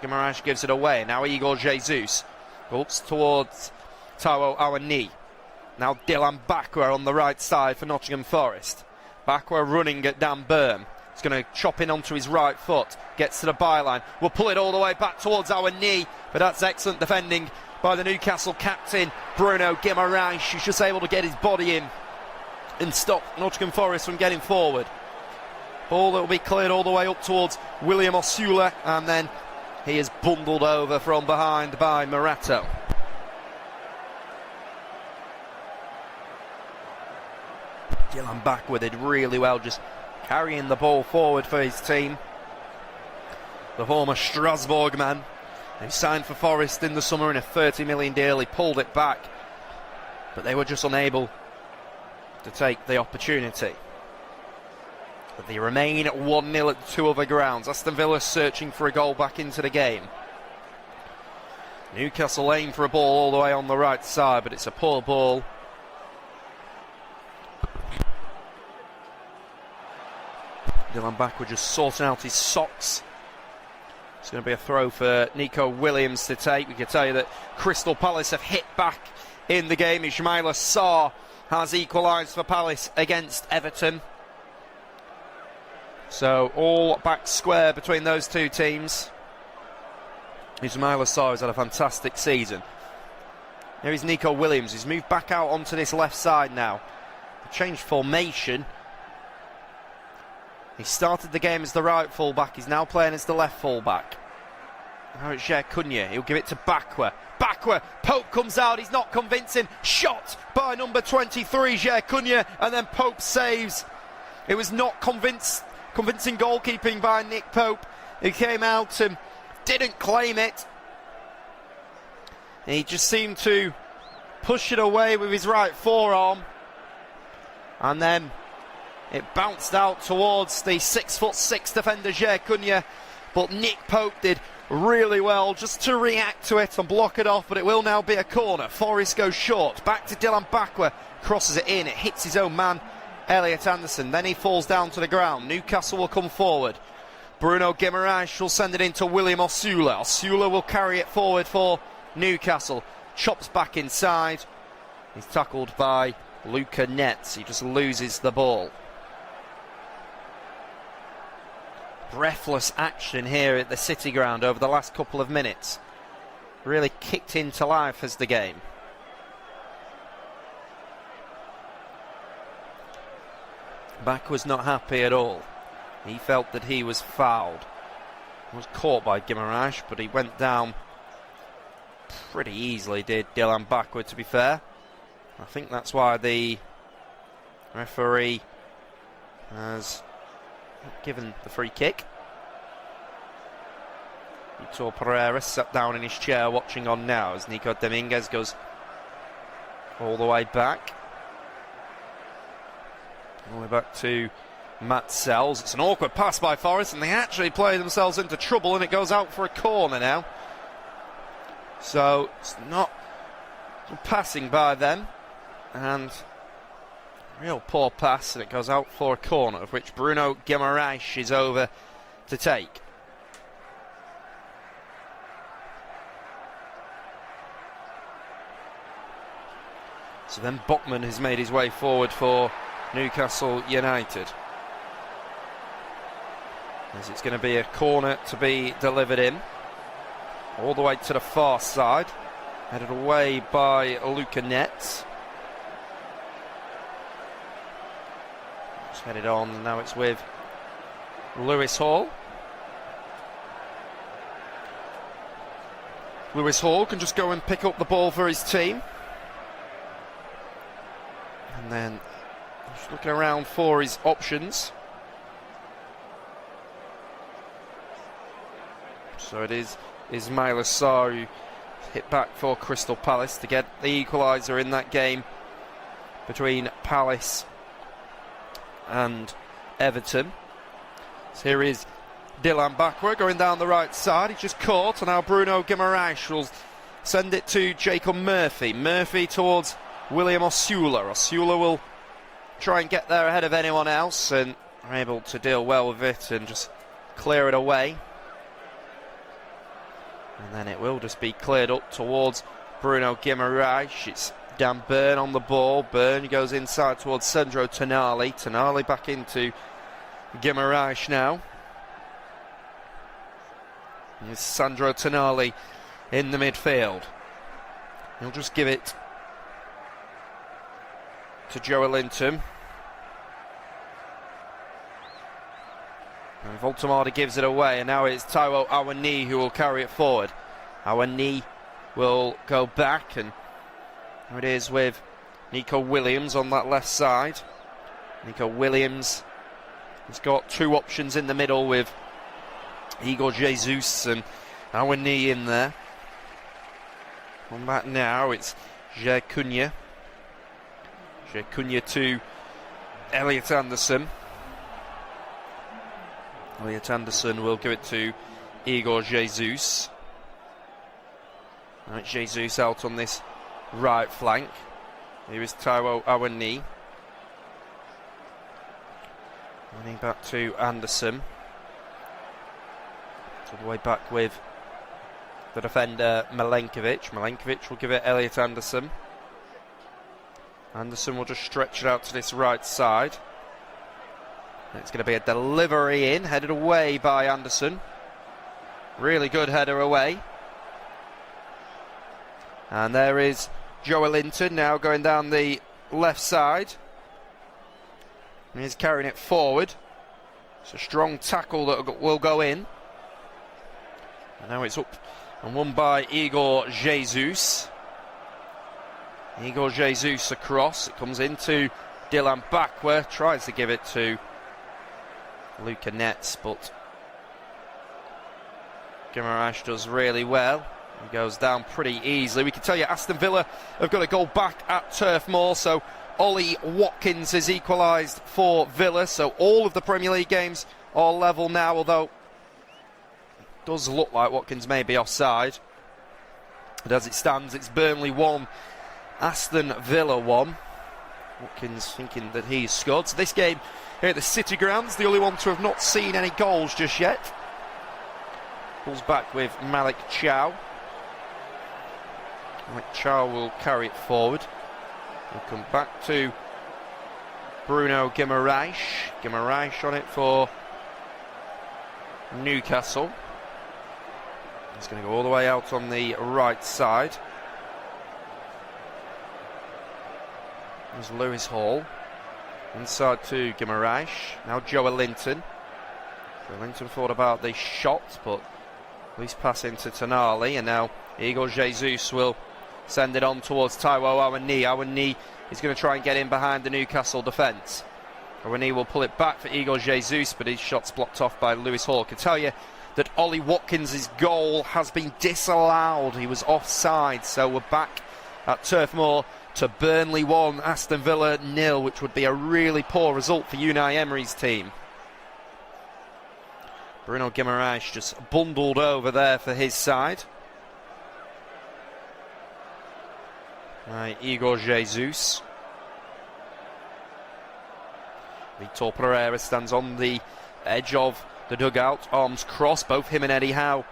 Guimaraes gives it away. Now Igor Jesus. Ups towards Taiwo Awani. Now Dylan Bakwa on the right side for Nottingham Forest. Bakwa running at Dan Burn. He's going to chop in onto his right foot. Gets to the byline. Will pull it all the way back towards Awani. But that's excellent defending by the Newcastle captain, Bruno Guimaraes. He's just able to get his body in and stop Nottingham Forest from getting forward. Ball that will be cleared all the way up towards William Osula, and then he is bundled over from behind by Morato. Dylan Bakwa did really well, just carrying the ball forward for his team. The former Strasbourg man, who signed for Forest in the summer in a 30 million deal. He pulled it back, but they were just unable to take the opportunity. But they remain at 1-0 at the two other grounds. Aston Villa searching for a goal back into the game. Newcastle aim for a ball all the way on the right side, but it's a poor ball. Dylan Bakwa just sorting out his socks. It's going to be a throw for Nico Williams to take. We can tell you that Crystal Palace have hit back in the game. Ismaila Sarr has equalised for Palace against Everton. So all back square between those two teams. Ismaila Sarr has had a fantastic season. Here is Nico Williams. He's moved back out onto this left side now. Changed formation. He started the game as the right full-back. He's now playing as the left full-back. Now it's Ger Cunha. He'll give it to Bakwa. Bakwa. Pope comes out. He's not convincing. Shot by number 23, Ger Cunha. And then Pope saves. It was not convincing goalkeeping by Nick Pope. He came out and didn't claim it. He just seemed to push it away with his right forearm. And then it bounced out towards the 6'6" defender Ger Cunha, but Nick Pope did really well just to react to it and block it off. But it will now be a corner. Forest goes short. Back to Dylan Bakwa, crosses it in. It hits his own man, Elliot Anderson. Then he falls down to the ground. Newcastle will come forward. Bruno Guimaraes will send it into William Osula. Osula will carry it forward for Newcastle. Chops back inside. He's tackled by Luca Netz. He just loses the ball. Breathless action here at the City Ground over the last couple of minutes. Really kicked into life as the game. Back was not happy at all. He felt that he was fouled. He was caught by Guimaraes, but he went down pretty easily, did Dylan Bakwa, to be fair. I think that's why the referee has given the free kick. Vitor Pereira sat down in his chair watching on now as Nico Dominguez goes all the way back. All the way back to Matt Sells. It's an awkward pass by Forest, and they actually play themselves into trouble, and it goes out for a corner now. So it's not passing by them, and real poor pass, and it goes out for a corner, of which Bruno Guimaraes is over to take. So then Botman has made his way forward for Newcastle United. As it's going to be a corner to be delivered in. All the way to the far side. Headed away by Luca Netz. Just headed on, and now it's with Lewis Hall. Lewis Hall can just go and pick up the ball for his team. And then just looking around for his options. So it is Ismail Assar who hit back for Crystal Palace to get the equaliser in that game between Palace and Everton. So here is Dylan Bakwa going down the right side. He's just caught, and now Bruno Guimaraes will send it to Jacob Murphy. Murphy towards William Osula. Osula will try and get there ahead of anyone else, and are able to deal well with it and just clear it away. And then it will just be cleared up towards Bruno Guimaraes. It's Dan Burn on the ball. Burn goes inside towards Sandro Tonali. Tonali back into Guimaraes now. There's Sandro Tonali in the midfield. He'll just give it to Joelinton. And Voltemade gives it away, and now it's Taiwo Awoniyi who will carry it forward. Awoniyi will go back, and it is with Nico Williams on that left side. Nico Williams has got two options in the middle with Igor Jesus and Awoniyi in there. On that now, it's Jer Cunha. Jer Cunha to Elliot Anderson. Elliot Anderson will give it to Igor Jesus. Right, Jesus out on this right flank. Here is Taiwo Awoniyi. Running back to Anderson. All the way back with the defender Milenkovic. Milenkovic will give it Elliot Anderson. Anderson will just stretch it out to this right side. It's going to be a delivery in, headed away by Anderson. Really good header away. And there is Joelinton now going down the left side. And he's carrying it forward. It's a strong tackle that will go in. And now it's up and won by Igor Jesus. Igor Jesus across. It comes into Dylan Bakwa. Tries to give it to Luca Netz, but Guimaraes does really well. He goes down pretty easily. We can tell you Aston Villa have got a goal back at Turf Moor, so Ollie Watkins has equalised for Villa, so all of the Premier League games are level now, although it does look like Watkins may be offside. But as it stands, it's Burnley 1, Aston Villa 1. Watkins thinking that he's scored. So this game here at the City Grounds, the only one to have not seen any goals just yet. Pulls back with Malik Chow. Malik Chow will carry it forward. We'll come back to Bruno Guimaraes. Guimaraes on it for Newcastle. He's going to go all the way out on the right side. There's Lewis Hall. Inside to Guimaraes. Now Joelinton. Joelinton thought about the shot, but loose pass into Tonali. And now Igor Jesus will send it on towards Taiwo Awoniyi. Awoniyi is going to try and get in behind the Newcastle defence. Awoniyi will pull it back for Igor Jesus, but his shot's blocked off by Lewis Hall. I can tell you that Ollie Watkins' goal has been disallowed. He was offside, so we're back at Turf Moor to Burnley 1, Aston Villa 0, which would be a really poor result for Unai Emery's team. Bruno Guimaraes just bundled over there for his side. Right, Igor Jesus. Vitor Pereira stands on the edge of the dugout, arms crossed. Both him and Eddie Howe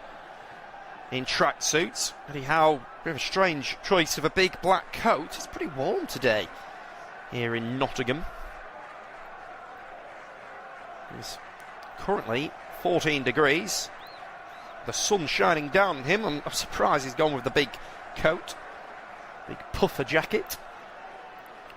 in tracksuits. Eddie Howe, a bit of a strange choice of a big black coat. It's pretty warm today here in Nottingham. It's currently 14 degrees. The sun shining down on him. I'm surprised he's gone with the big coat, big puffer jacket.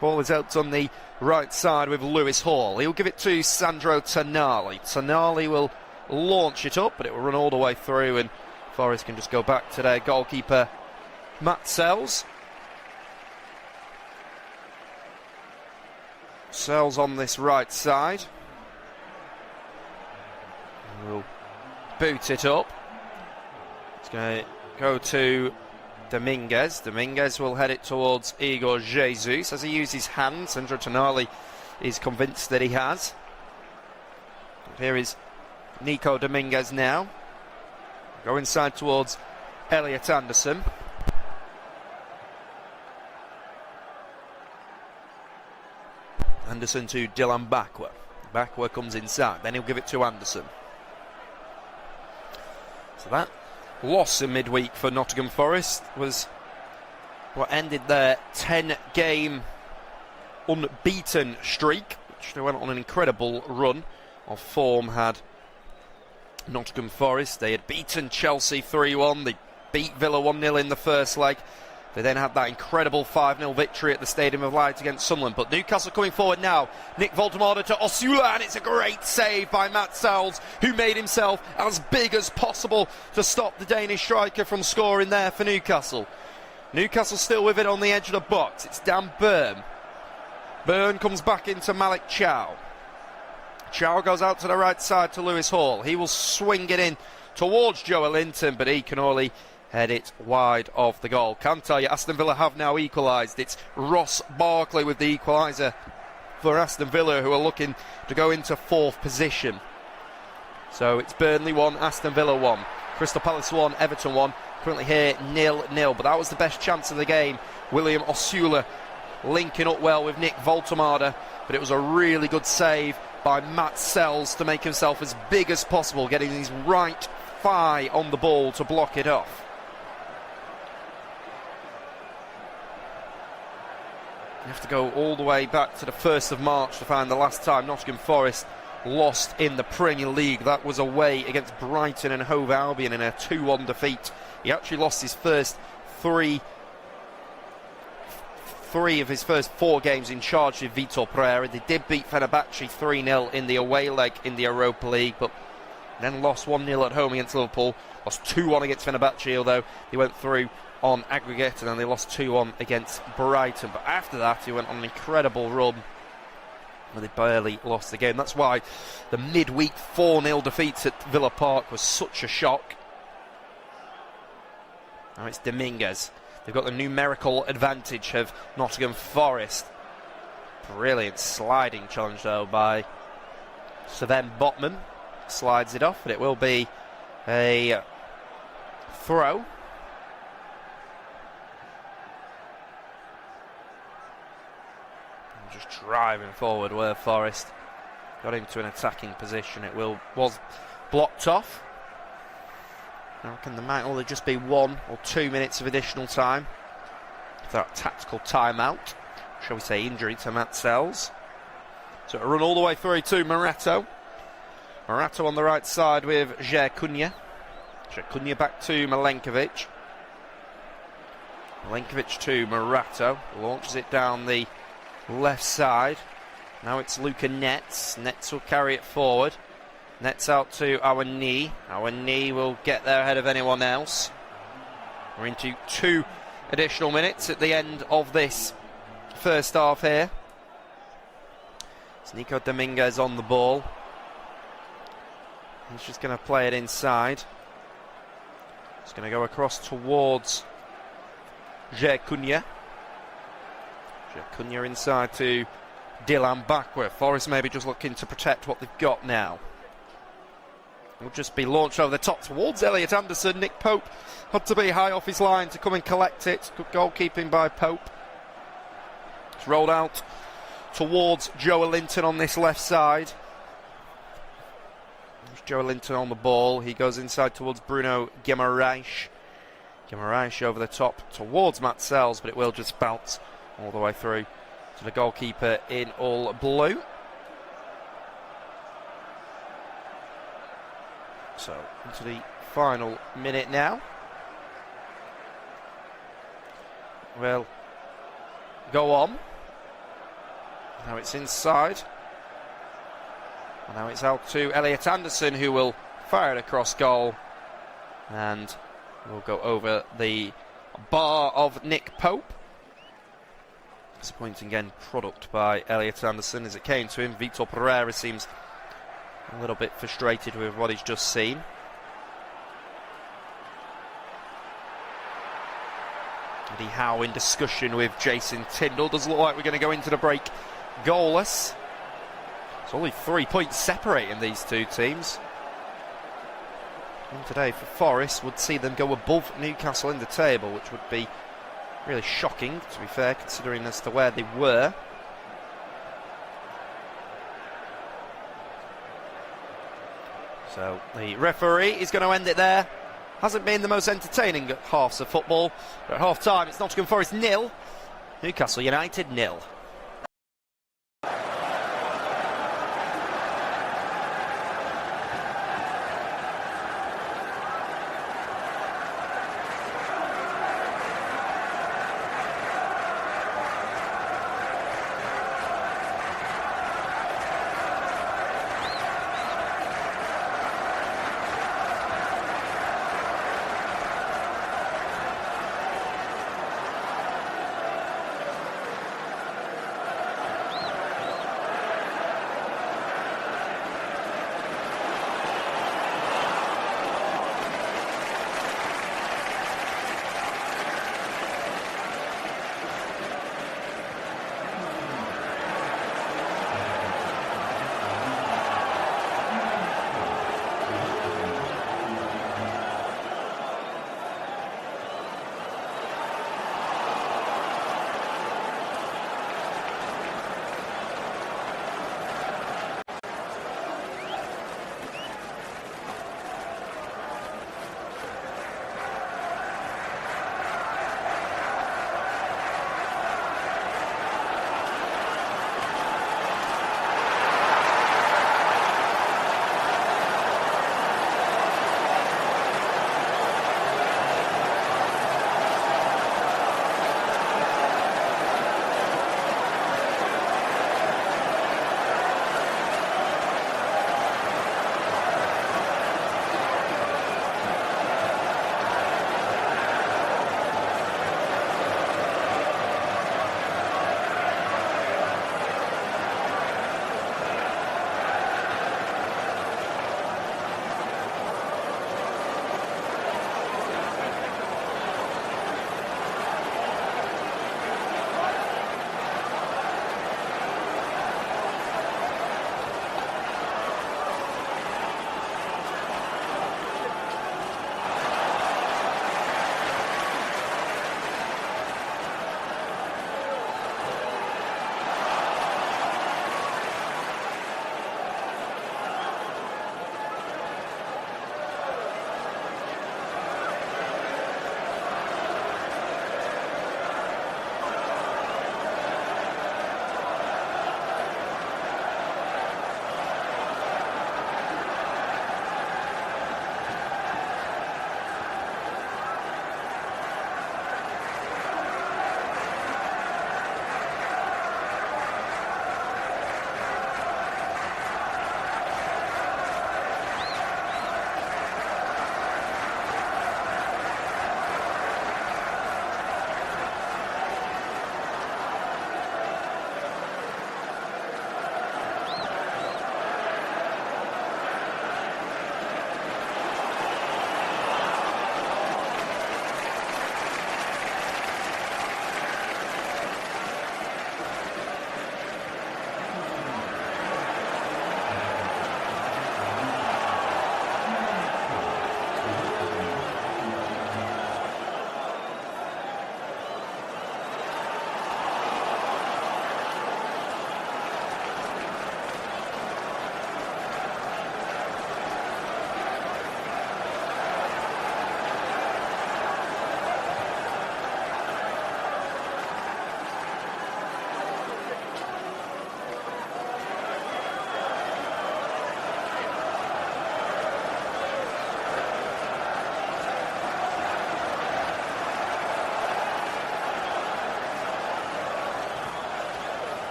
Ball is out on the right side with Lewis Hall. He'll give it to Sandro Tonali. Tonali will launch it up, but it will run all the way through, and Forest can just go back to their goalkeeper, Matt Sells. Sells on this right side. We'll boot it up. It's going to go to Dominguez. Dominguez will head it towards Igor Jesus as he uses his hands. Sandro Tonali is convinced that he has. Here is Nico Dominguez now. Go inside towards Elliot Anderson. Anderson to Dylan Bakwa. Bakwa comes inside, then he'll give it to Anderson. So that loss in midweek for Nottingham Forest was what ended their 10-game unbeaten streak, which they went on an incredible run of form had Nottingham Forest. They had beaten Chelsea 3-1, they beat Villa 1-0 in the first leg. They then had that incredible 5-0 victory at the Stadium of Light against Sunderland. But Newcastle coming forward now. Nick Voldemorda to Osula, and it's a great save by Matt Sells, who made himself as big as possible to stop the Danish striker from scoring there for Newcastle. Newcastle still with it on the edge of the box. It's Dan Burn. Burn comes back into Malik Chow. Chow goes out to the right side to Lewis Hall. He will swing it in towards Joe Linton, but he can only head it wide of the goal. Can't tell you, Aston Villa have now equalised. It's Ross Barkley with the equaliser for Aston Villa, who are looking to go into fourth position. So it's Burnley 1, Aston Villa 1, Crystal Palace 1, Everton 1. Currently here 0-0, but that was the best chance of the game. William Osula linking up well with Nick Voldemorda, but it was a really good save by Matt Sells to make himself as big as possible, getting his right thigh on the ball to block it off. You have to go all the way back to the 1st of March to find the last time Nottingham Forest lost in the Premier League. That was away against Brighton and Hove Albion in a 2-1 defeat. He actually lost his first three of his first 4 games in charge with Vitor Pereira. They did beat Fenerbahce 3-0 in the away leg in the Europa League, but then lost 1-0 at home against Liverpool, lost 2-1 against Fenerbahce, although he went through on aggregate, and then they lost 2-1 against Brighton. But after that, he went on an incredible run where they barely lost the game. That's why the midweek 4-0 defeat at Villa Park was such a shock. Now it's Dominguez. They've got the numerical advantage of Nottingham Forest. Brilliant sliding challenge though by Sven Botman. Slides it off, but it will be a throw. Just driving forward where Forest got into an attacking position. It was blocked off. I reckon there might only just be 1 or 2 minutes of additional time. That tactical timeout, shall we say injury to Matt Sells. So it'll run all the way through to Morato. Morato on the right side with Jer Cunha. Jer Cunha back to Milenkovic. Milenkovic to Morato. Launches it down the left side. Now it's Luca Netz. Netz will carry it forward. Netz out to our knee. Our knee will get there ahead of anyone else. We're into 2 additional minutes at the end of this first half here. It's Nico Dominguez on the ball. He's just going to play it inside. He's going to go across towards Jer Cunha. Jer Cunha inside to Dylan Bakwa. Forest maybe just looking to protect what they've got now. It'll just be launched over the top towards Elliot Anderson. Nick Pope had to be high off his line to come and collect it. Good goalkeeping by Pope. It's rolled out towards Joe Linton on this left side. There's Joe Linton on the ball. He goes inside towards Bruno Guimaraes. Guimaraes over the top towards Matt Sells, but it will just bounce all the way through to the goalkeeper in all blue. So into the final minute now. Will go on. Now it's inside. And now it's out to Elliot Anderson, who will fire it across goal. And will go over the bar of Nick Pope. Disappointing end product by Elliot Anderson as it came to him. Vitor Pereira seems a little bit frustrated with what he's just seen. Eddie Howe in discussion with Jason Tindall. Doesn't look like we're going to go into the break goalless. It's only 3 points separating these two teams. And today for Forest would see them go above Newcastle in the table, which would be really shocking, to be fair, considering as to where they were. So the referee is going to end it there. Hasn't been the most entertaining halves of football, but at half time it's Nottingham Forest 0, Newcastle United 0.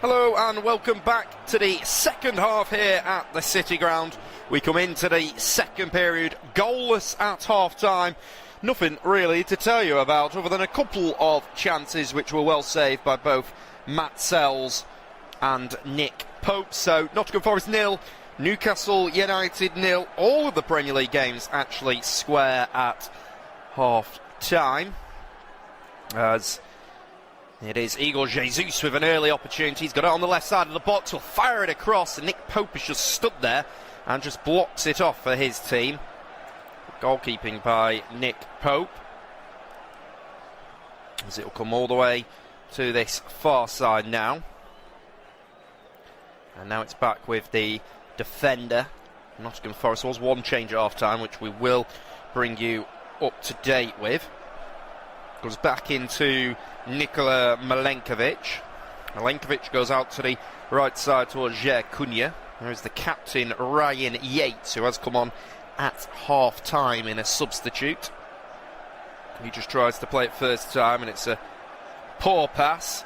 Hello and welcome back to the second half here at the City Ground. We come into the second period goalless at half-time. Nothing really to tell you about other than a couple of chances which were well saved by both Matt Sells and Nick Pope. So Nottingham Forest 0, Newcastle United 0. All of the Premier League games actually square at half-time, as it is Igor Jesus with an early opportunity. He's got it on the left side of the box. He'll fire it across, and Nick Pope has just stood there and just blocks it off for his team. Goalkeeping by Nick Pope, as it'll come all the way to this far side now. And now it's back with the defender. Nottingham Forest was one change at half-time, which we will bring you up to date with. Goes back into Nikola Milenkovic. Milenkovic goes out to the right side towards Cunha. There's the captain, Ryan Yates, who has come on at half-time in a substitute. He just tries to play it first time, and it's a poor pass,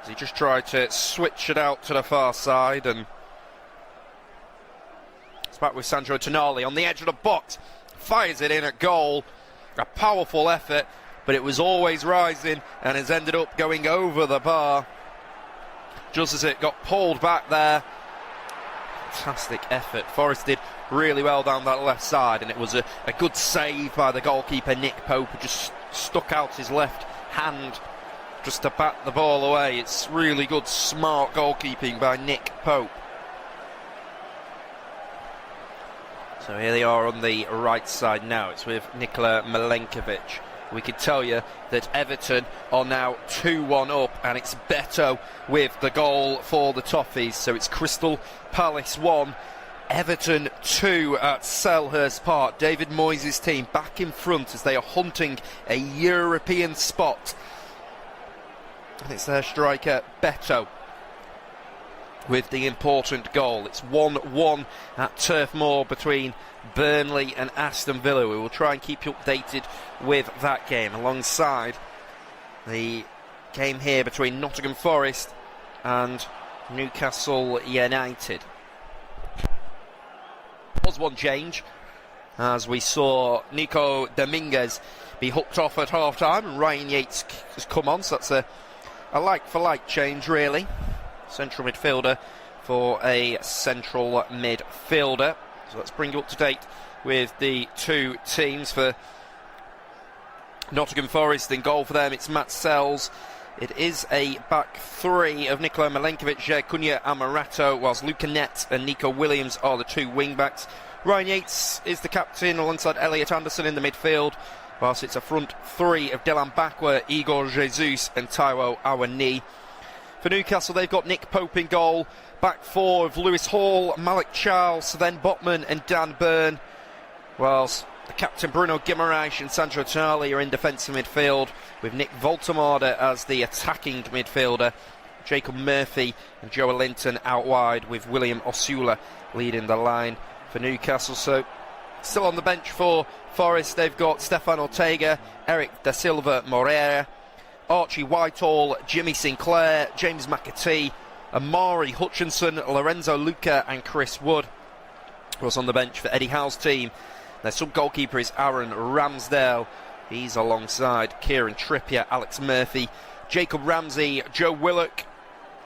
as he just tried to switch it out to the far side, and it's back with Sandro Tonali on the edge of the box. Fires it in at goal. A powerful effort, but it was always rising and has ended up going over the bar just as it got pulled back there. Fantastic effort. Forest did really well down that left side, and it was a good save by the goalkeeper Nick Pope, who just stuck out his left hand just to bat the ball away. It's really good, smart goalkeeping by Nick Pope. So here they are on the right side now. It's with Nikola Milenkovic. We could tell you that Everton are now 2-1 up, and it's Beto with the goal for the Toffees. So it's Crystal Palace 1, Everton 2 at Selhurst Park. David Moyes' team back in front as they are hunting a European spot. And it's their striker Beto with the important goal. It's 1-1 at Turf Moor between Burnley and Aston Villa. We will try and keep you updated with that game, alongside the game here between Nottingham Forest and Newcastle United. There was one change, as we saw Nico Dominguez be hooked off at half-time, and Ryan Yates has come on, so that's a like-for-like change, really. Central midfielder for a central midfielder. So let's bring you up to date with the two teams. For Nottingham Forest, in goal for them, it's Matt Sells. It is a back three of Nikola Milenkovic, Cunha and Morato, whilst Luca Nett and Nico Williams are the two wing-backs. Ryan Yates is the captain alongside Elliot Anderson in the midfield, whilst it's a front three of Dylan Bakwa, Igor Jesus and Taiwo Awani. For Newcastle, they've got Nick Pope in goal. Back four of Lewis Hall, Malik Charles, Sven Botman and Dan Burn, whilst the captain Bruno Guimaraes and Sandro Tonali are in defensive midfield, with Nick Voltemade as the attacking midfielder. Jacob Murphy and Joe Linton out wide, with William Osula leading the line for Newcastle. So still on the bench for Forest, they've got Stefan Ortega, Eric Da Silva Moreira, Archie Whitehall, Jimmy Sinclair, James McAtee, Amari Hutchinson, Lorenzo Luca and Chris Wood. Was on the bench for Eddie Howe's team. Their sub-goalkeeper is Aaron Ramsdale. He's alongside Kieran Trippier, Alex Murphy, Jacob Ramsey, Joe Willock,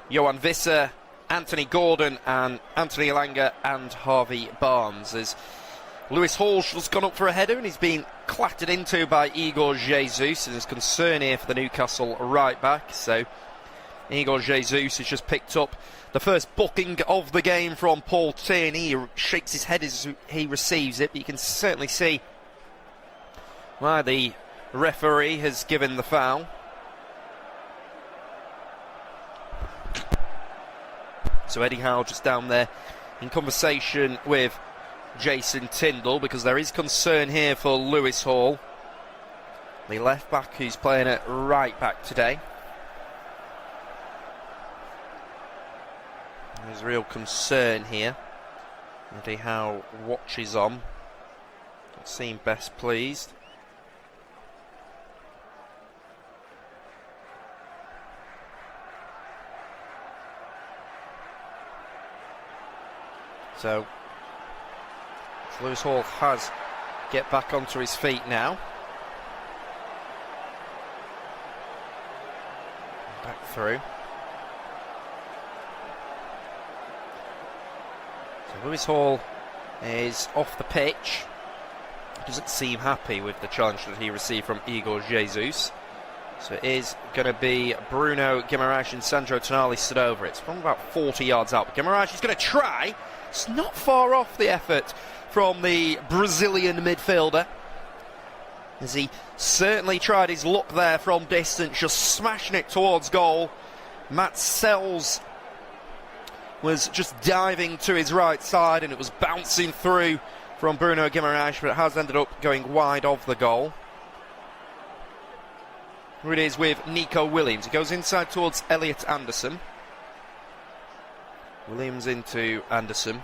Johan Visser, Anthony Gordon and Anthony Elanga and Harvey Barnes. As Lewis Hall's just gone up for a header, and he's been clattered into by Igor Jesus, and there's concern here for the Newcastle right back. So Igor Jesus has just picked up the first booking of the game from Paul Tierney. He shakes his head as he receives it, but you can certainly see why the referee has given the foul. So Eddie Howe just down there in conversation with Jason Tindall, because there is concern here for Lewis Hall, the left back who's playing at right back today. There's real concern here. Eddie Howe watches on. Don't seem best pleased. So Lewis Hall has get back onto his feet now. Back through. So Lewis Hall is off the pitch. Doesn't seem happy with the challenge that he received from Igor Jesus. So it is going to be Bruno Guimaraes and Sandro Tonali stood over it. It's from about 40 yards out. Guimaraes is going to try. It's not far off the effort from the Brazilian midfielder, as he certainly tried his luck there from distance, just smashing it towards goal. Matt Sells was just diving to his right side, and it was bouncing through from Bruno Guimaraes, but it has ended up going wide of the goal. Here it is with Nico Williams. He goes inside towards Elliot Anderson. Williams into Anderson.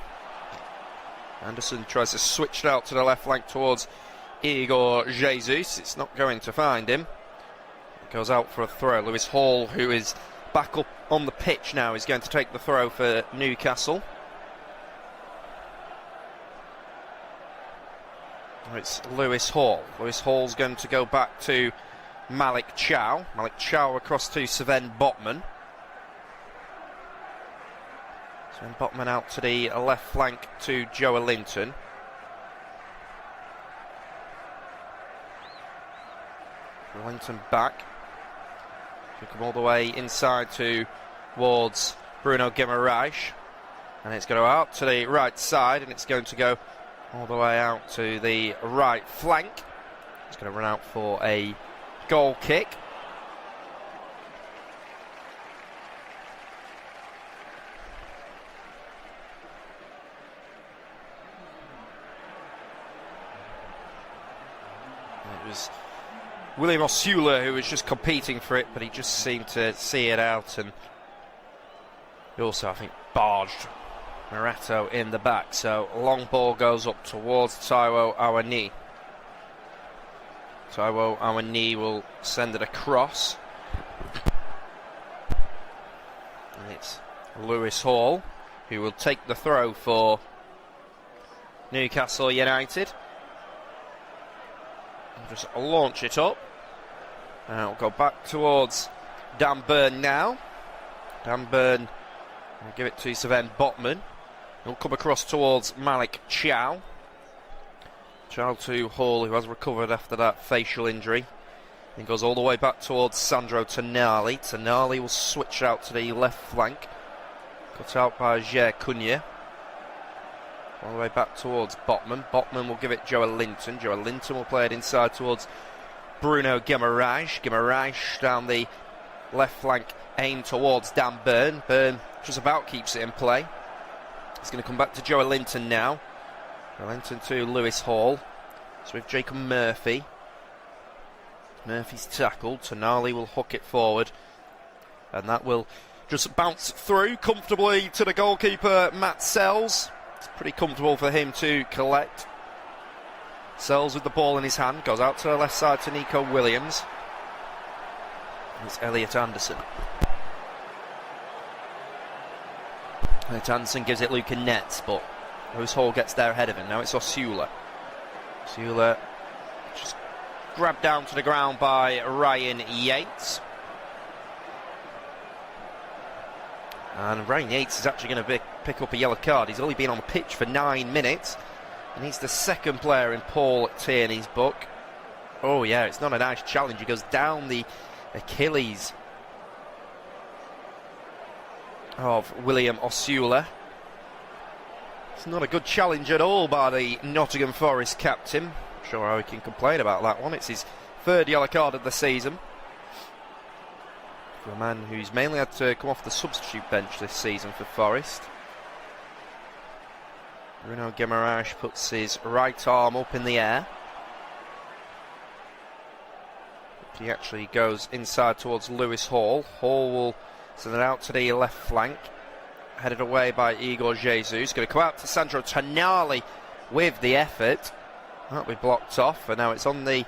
Anderson tries to switch it out to the left flank towards Igor Jesus. It's not going to find him. It goes out for a throw. Lewis Hall, who is back up on the pitch now, is going to take the throw for Newcastle. It's Lewis Hall. Lewis Hall's going to go back to Malik Chow. Malik Chow across to Sven Botman. Sven Botman out to the left flank to Joe Linton. Linton back. Should come all the way inside towards Bruno Guimaraes. And it's going to go out to the right side, and it's going to go all the way out to the right flank. It's going to run out for a goal kick. It was William Osula who was just competing for it, but he just seemed to see it out, and he also, I think, barged Morato in the back. So long ball goes up towards Taiwo Awani. Taiwo Awani will send it across. And it's Lewis Hall who will take the throw for Newcastle United. Just launch it up. And it'll go back towards Dan Burn now. Dan Burn will give it to Sven Botman. He'll come across towards Malik Chow. Chow to Hall, who has recovered after that facial injury. He goes all the way back towards Sandro Tonali. Tonali will switch out to the left flank. Cut out by Jer Cunha. All the way back towards Botman. Botman will give it Joe Linton. Joe Linton will play it inside towards Bruno Guimaraes. Guimaraes down the left flank, aimed towards Dan Burn. Burn just about keeps it in play. It's going to come back to Joe Linton now. Joe Linton to Lewis Hall. So with Jacob Murphy. Murphy's tackled. Tonali will hook it forward. And that will just bounce through comfortably to the goalkeeper, Matt Sells. It's pretty comfortable for him to collect. Sells with the ball in his hand. Goes out to the left side to Nico Williams. It's Elliot Anderson. Elliot Anderson gives it Luca Netz, but Lewis Hall gets there ahead of him. Now it's Osula. Osula just grabbed down to the ground by Ryan Yates. And Ryan Yates is actually going to pick up a yellow card. He's only been on the pitch for 9 minutes. And he's the second player in Paul Tierney's book. Oh yeah, it's not a nice challenge. He goes down the Achilles of William Osula. It's not a good challenge at all by the Nottingham Forest captain. Not sure how he can complain about that one. It's his third yellow card of the season. For a man who's mainly had to come off the substitute bench this season for Forest. Bruno Guimaraes puts his right arm up in the air. He actually goes inside towards Lewis Hall. Hall will send it out to the left flank. Headed away by Igor Jesus. Going to come out to Sandro Tonali with the effort. That'll be blocked off, and now it's on the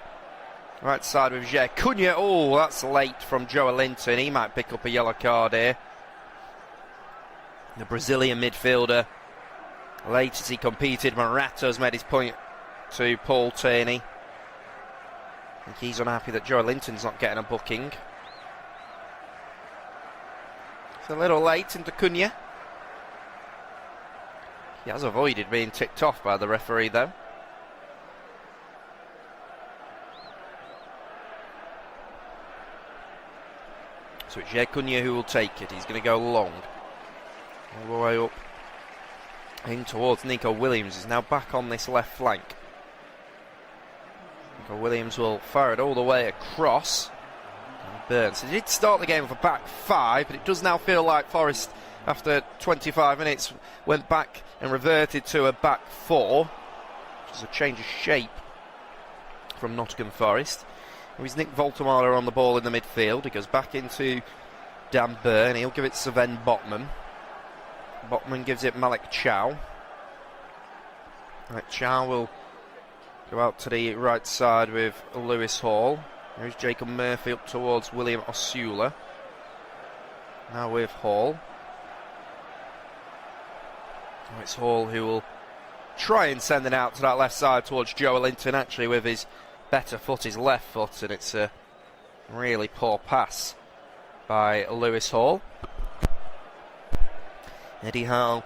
right side with Jer Cunha. Oh, that's late from Joe Linton. He might pick up a yellow card here. The Brazilian midfielder late as he competed. Morato's made his point to Paul Tierney. I think he's unhappy that Joe Linton's not getting a booking. It's a little late into Cunha. He has avoided being ticked off by the referee though. So it's Jay Cunha who will take it. He's going to go long. All the way up in towards Nico Williams. He's now back on this left flank. Nico Williams will fire it all the way across. And Burns. He did start the game with a back five, but it does now feel like Forest, after 25 minutes, went back and reverted to a back four, which is a change of shape from Nottingham Forest. It was Nick Voltemade on the ball in the midfield. He goes back into Dan Burn. He'll give it to Sven Botman. Botman gives it Malik Chow. Malik Chow will go out to the right side with Lewis Hall. There's Jacob Murphy up towards William Osula. Now with Hall. Oh, it's Hall who will try and send it out to that left side towards Joe Linton, actually with his better foot, his left foot, and it's a really poor pass by Lewis Hall. Eddie Howe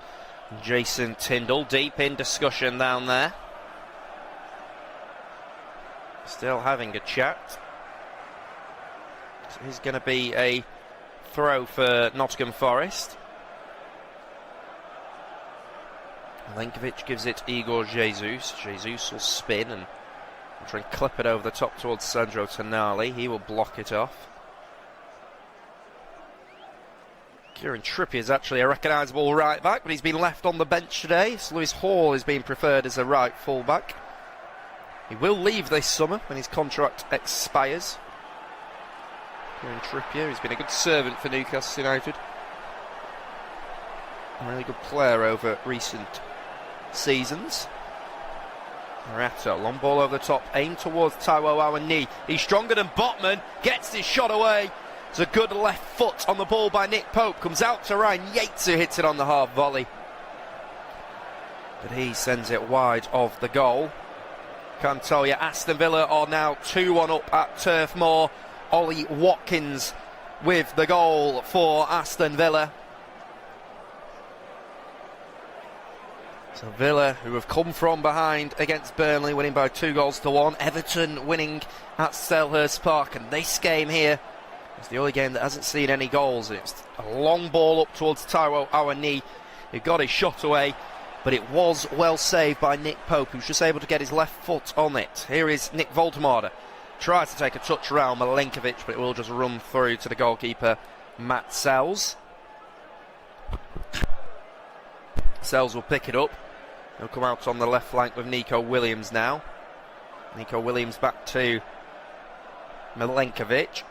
and Jason Tyndall deep in discussion down there. Still having a chat. So he's going to be a throw for Nottingham Forest. Milenkovic gives it Igor Jesus. Jesus will spin and try and clip it over the top towards Sandro Tonali. He will block it off. Kieran Trippier is actually a recognisable right back, but he's been left on the bench today. So Lewis Hall is being preferred as a right full back. He will leave this summer when his contract expires. Kieran Trippier, he's been a good servant for Newcastle United. A really good player over recent seasons. Morato, long ball over the top, aimed towards Taiwo Awani. He's stronger than Botman, gets his shot away. It's a good left foot on the ball by Nick Pope. Comes out to Ryan Yates, who hits it on the half volley. But he sends it wide of the goal. Can't tell you, Aston Villa are now 2-1 up at Turf Moor. Ollie Watkins with the goal for Aston Villa. So Villa, who have come from behind against Burnley, winning by 2-1. Everton winning at Selhurst Park. And this game here is the only game that hasn't seen any goals. It's a long ball up towards Taiwo Awani, who got his shot away, but it was well saved by Nick Pope, who's just able to get his left foot on it. Here is Nick Voltemade. Tries to take a touch around Milenkovic, but it will just run through to the goalkeeper, Matt Sells. Sells will pick it up. He'll come out on the left flank with Nico Williams now. Nico Williams back to Milenkovic.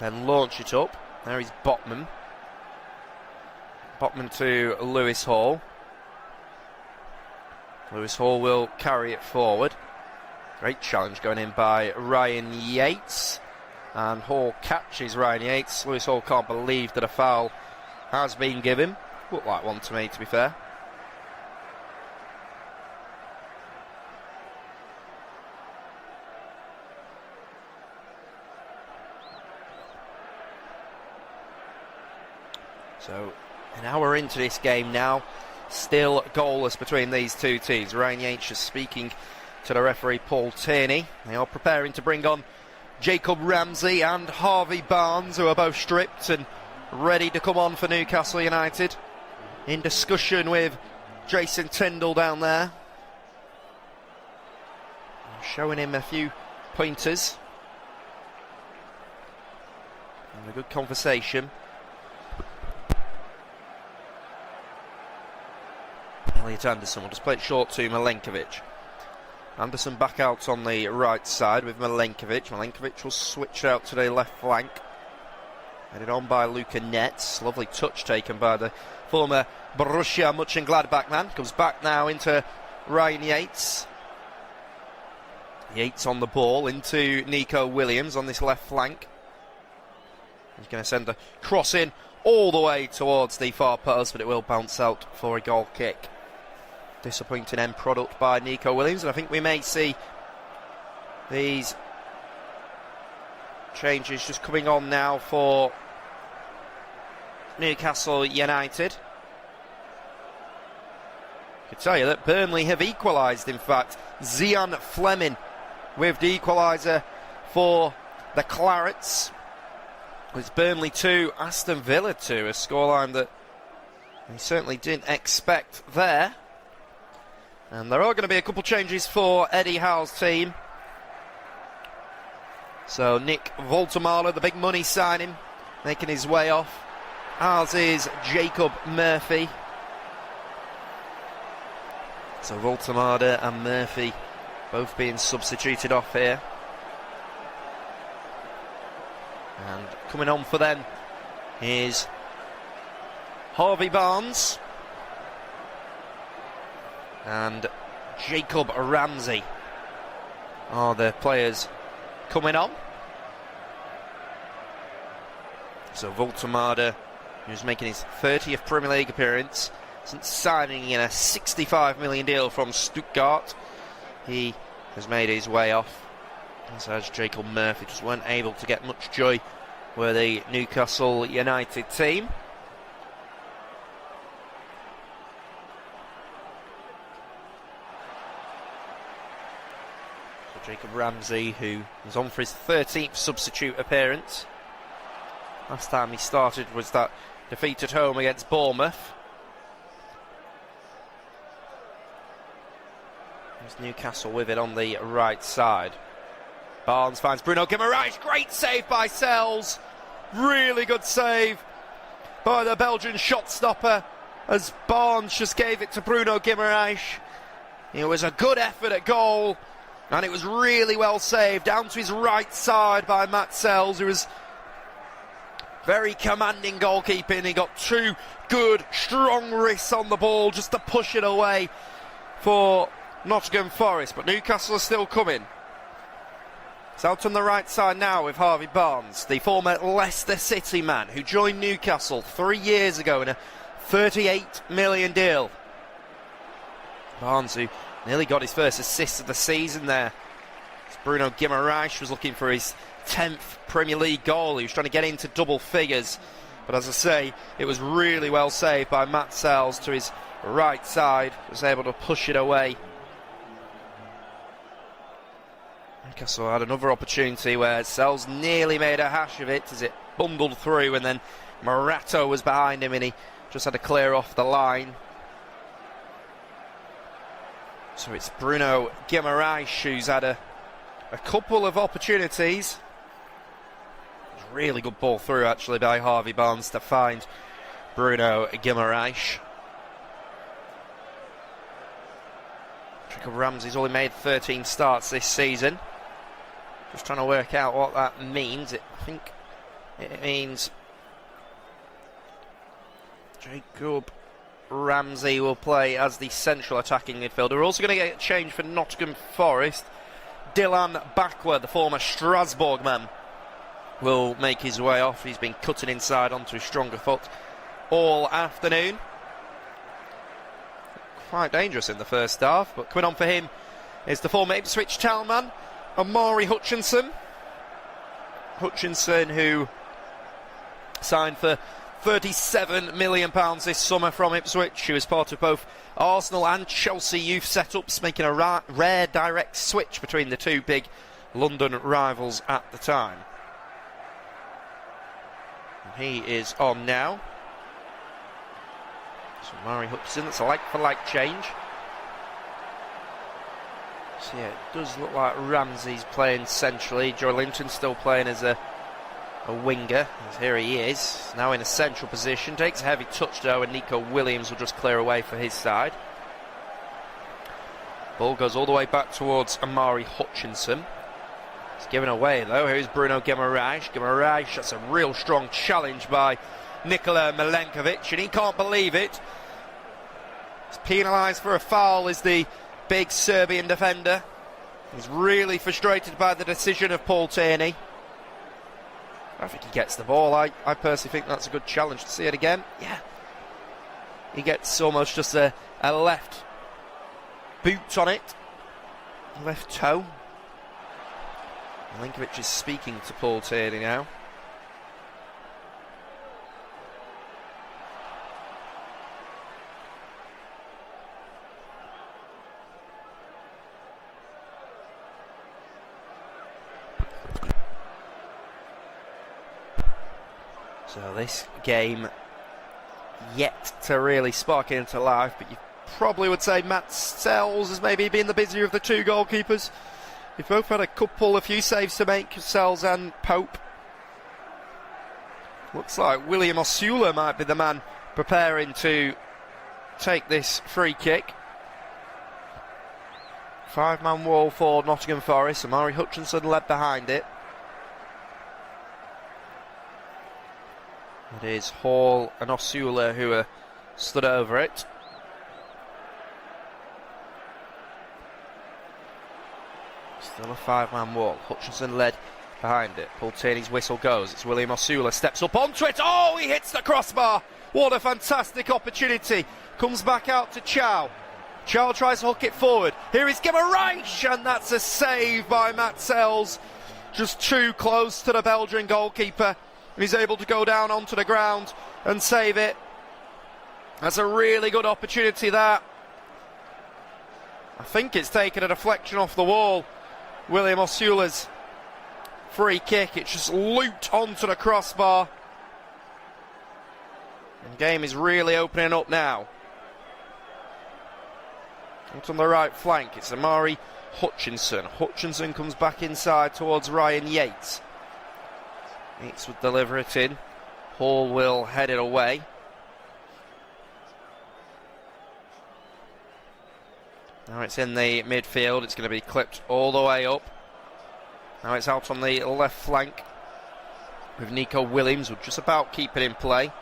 Then launch it up. There is Botman. Botman to Lewis Hall. Lewis Hall will carry it forward. Great challenge going in by Ryan Yates. And Hall catches Ryan Yates. Lewis Hall can't believe that a foul has been given. Looked like one to me, to be fair. So, an hour into this game now, still goalless between these two teams. Ryan Yates is speaking to the referee Paul Tierney. They are preparing to bring on Jacob Ramsey and Harvey Barnes, who are both stripped and ready to come on for Newcastle United. In discussion with Jason Tyndall down there, showing him a few pointers. And a good conversation. Elliot Anderson will just play it short to Milenkovic. Anderson back out on the right side with Milenkovic. Milenkovic will switch out to the left flank. Headed on by Luca Netz. Lovely touch taken by the former Borussia Mönchengladbach man. Comes back now into Ryan Yates. Yates on the ball into Nico Williams on this left flank. He's going to send a cross in all the way towards the far post, but it will bounce out for a goal kick. disappointing end product by Nico Williams, and I think we may see these changes just coming on now for Newcastle United. I can tell you that Burnley have equalised, in fact. Zian Fleming with the equaliser for the Clarets. It's Burnley 2, Aston Villa 2, a scoreline that we certainly didn't expect there. And there are going to be a couple changes for Eddie Howe's team. So Nick Voltemala, the big money signing, making his way off. As is Jacob Murphy. So Voltemala and Murphy both being substituted off here. And coming on for them is Harvey Barnes and Jacob Ramsey are the players coming on. So Voltemala, who's making his 30th Premier League appearance since signing in a £65 million deal from Stuttgart, he has made his way off. As has Jacob Murphy, just weren't able to get much joy with the Newcastle United team. So Jacob Ramsey, who was on for his 13th substitute appearance. Last time he started was that defeat at home against Bournemouth. There's Newcastle with it on the right side. Barnes finds Bruno Guimaraes. Great save by Sells. Really good save by the Belgian shot stopper as Barnes just gave it to Bruno Guimaraes. It was a good effort at goal and it was really well saved down to his right side by Matt Sells, who was very commanding goalkeeping. He got two good strong wrists on the ball just to push it away for Nottingham Forest, but Newcastle are still coming. It's out on the right side now with Harvey Barnes, the former Leicester City man who joined Newcastle 3 years ago in a £38 million deal. Barnes, who nearly got his first assist of the season there. Bruno Guimaraes was looking for his 10th Premier League goal. He was trying to get into double figures, but as I say, it was really well saved by Matt Sells to his right side. Was able to push it away. Newcastle had another opportunity where Sells nearly made a hash of it as it bundled through, and then Morato was behind him and he just had to clear off the line. So it's Bruno Guimaraes who's had a couple of opportunities. It was a really good ball through actually by Harvey Barnes to find Bruno Guimaraes. Jacob Ramsey's only made 13 starts this season. Just trying to work out what that means. I think it means Jacob Ramsey will play as the central attacking midfielder. We're also going to get a change for Nottingham Forest. Dylan Backward, the former Strasbourg man, will make his way off. He's been cutting inside onto his stronger foot all afternoon. Quite dangerous in the first half, but coming on for him is the former Ipswich Town man, Amari Hutchinson. Hutchinson, who signed for £37 million this summer from Ipswich, who was part of both Arsenal and Chelsea youth setups, making a rare direct switch between the two big London rivals at the time. And he is on now. So Amari Hutchinson, that's a like-for-like change. So yeah, it does look like Ramsey's playing centrally. Joe Linton still playing as a winger, as here he is, now in a central position. Takes a heavy touch though, and Nico Williams will just clear away for his side. Ball goes all the way back towards Amari Hutchinson. It's given away though. Here's Bruno Guimaraes. Guimaraes, that's a real strong challenge by Nikola Milenkovic, and he can't believe it. He's penalised for a foul as the big Serbian defender. He's really frustrated by the decision of Paul Tierney. I think he gets the ball. I personally think that's a good challenge. To see it again, yeah. He gets almost just a left boot on it. Left toe. Milinkovic is speaking to Paul Tierney now. So this game yet to really spark it into life, but you probably would say Matt Sells has maybe been the busier of the two goalkeepers. They've both had a few saves to make, Sells and Pope. Looks like William Osula might be the man preparing to take this free kick. 5-man wall for Nottingham Forest. Amari Hutchinson led behind it. It is Hall and Osula who are stood over it. Still a 5-man wall. Hutchinson led behind it. Paul Tierney's whistle goes. It's William Osula, steps up onto it. Oh, he hits the crossbar. What a fantastic opportunity. Comes back out to Chow. Chow tries to hook it forward. Here is Guimaraes, and that's a save by Matt Sells. Just too close to the Belgian goalkeeper. He's able to go down onto the ground and save it. That's a really good opportunity there. I think it's taken a deflection off the wall. William Osula's free kick. It's just looped onto the crossbar. The game is really opening up now. Out on the right flank, it's Amari Hutchinson. Hutchinson comes back inside towards Ryan Yates. Yates would deliver it in. Hall will head it away. Now it's in the midfield. It's going to be clipped all the way up. Now it's out on the left flank with Nico Williams. Will just about keep it in play.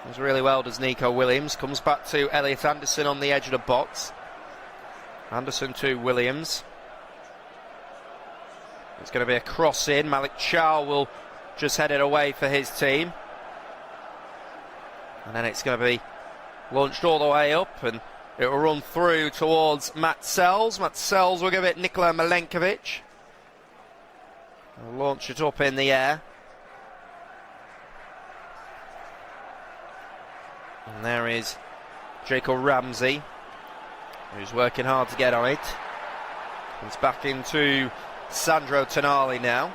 Does really well, does Nico Williams. Comes back to Elliot Anderson on the edge of the box. Anderson to Williams. It's going to be a cross in. Malik Chow will just head it away for his team. And then it's going to be launched all the way up, and it will run through towards Matt Sells. Matt Sells will give it Nikola Milinkovic. He'll launch it up in the air. And there is Jacob Ramsey, who's working hard to get on it. It's back into Sandro Tonali now.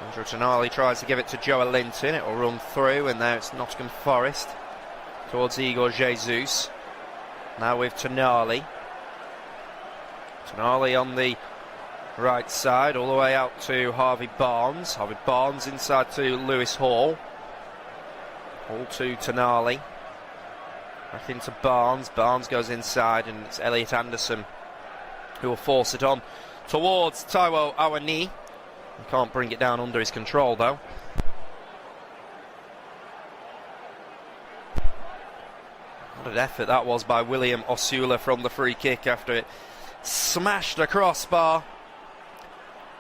Sandro Tonali tries to give it to Joel Linton. It will run through, and now it's Nottingham Forest towards Igor Jesus. Now with Tonali. Tonali on the right side, all the way out to Harvey Barnes. Harvey Barnes inside to Lewis Hall. Hall to Tonali. Back into Barnes. Barnes goes inside, and it's Elliot Anderson who will force it on towards Taiwo Awani. He can't bring it down under his control though. What an effort that was by William Osula from the free kick after it smashed the crossbar.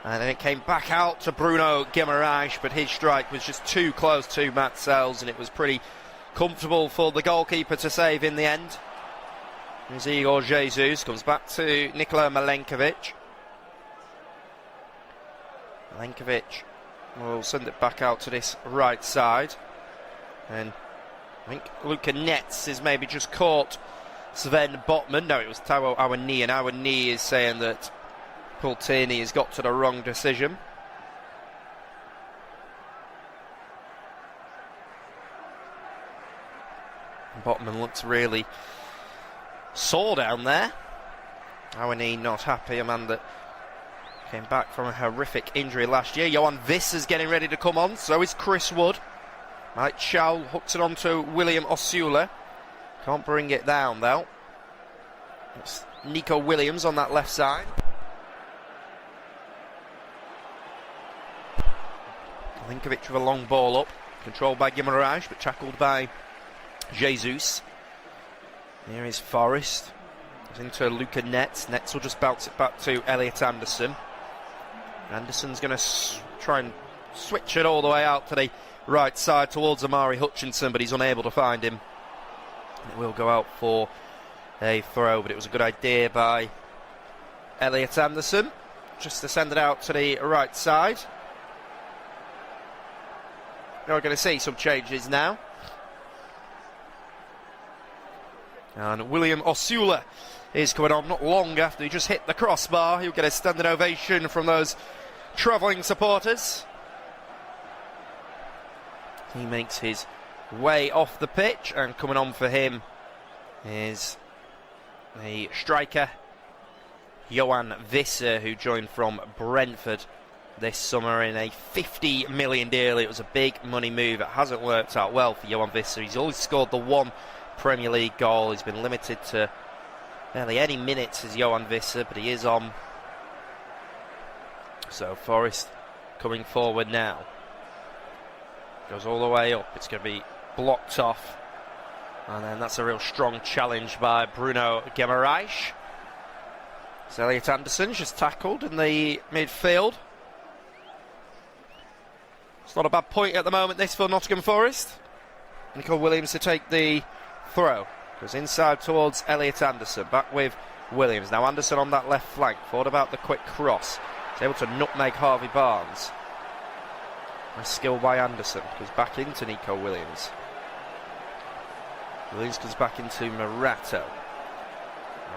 And then it came back out to Bruno Guimaraes, but his strike was just too close to Matt Sells, and it was pretty comfortable for the goalkeeper to save in the end. Here's Igor Jesus, comes back to Nikola Milinkovic. Milinkovic will send it back out to this right side. And I think Luca Netz is maybe just caught Sven Botman. No, it was Taiwo Awani, and Awani is saying that Paul Tierney has got to the wrong decision. Botman looks really sore down there. Awani not happy, a man that came back from a horrific injury last year. Johan Viss is getting ready to come on, so is Chris Wood. Mike Chow hooks it on to William Osula. Can't bring it down though. It's Nico Williams on that left side. Milinkovic with a long ball up, controlled by Guimaraes, but tackled by Jesus. Here is Forest. It's into Luca Netz. Netz will just bounce it back to Elliot Anderson. Anderson's going to try and switch it all the way out to the right side towards Amari Hutchinson, but he's unable to find him. And it will go out for a throw, but it was a good idea by Elliot Anderson just to send it out to the right side. You're going to see some changes now. And William Osula is coming on not long after he just hit the crossbar. He'll get a standing ovation from those travelling supporters. He makes his way off the pitch, and coming on for him is the striker Johan Visser, who joined from Brentford this summer in a 50 million deal. It was a big money move. It hasn't worked out well for Johan Visser. He's only scored the one Premier League goal. He's been limited to barely any minutes as Johan Visser, but he is on. So Forest coming forward now. Goes all the way up. It's going to be blocked off. And then that's a real strong challenge by Bruno Guimaraes. So Elliot Anderson just tackled in the midfield. It's not a bad point at the moment, this, for Nottingham Forest. Nico Williams to take the throw. Goes inside towards Elliot Anderson. Back with Williams. Now Anderson on that left flank. Thought about the quick cross. He's able to nutmeg Harvey Barnes. Nice skill by Anderson. Goes back into Nico Williams. Williams goes back into Morato.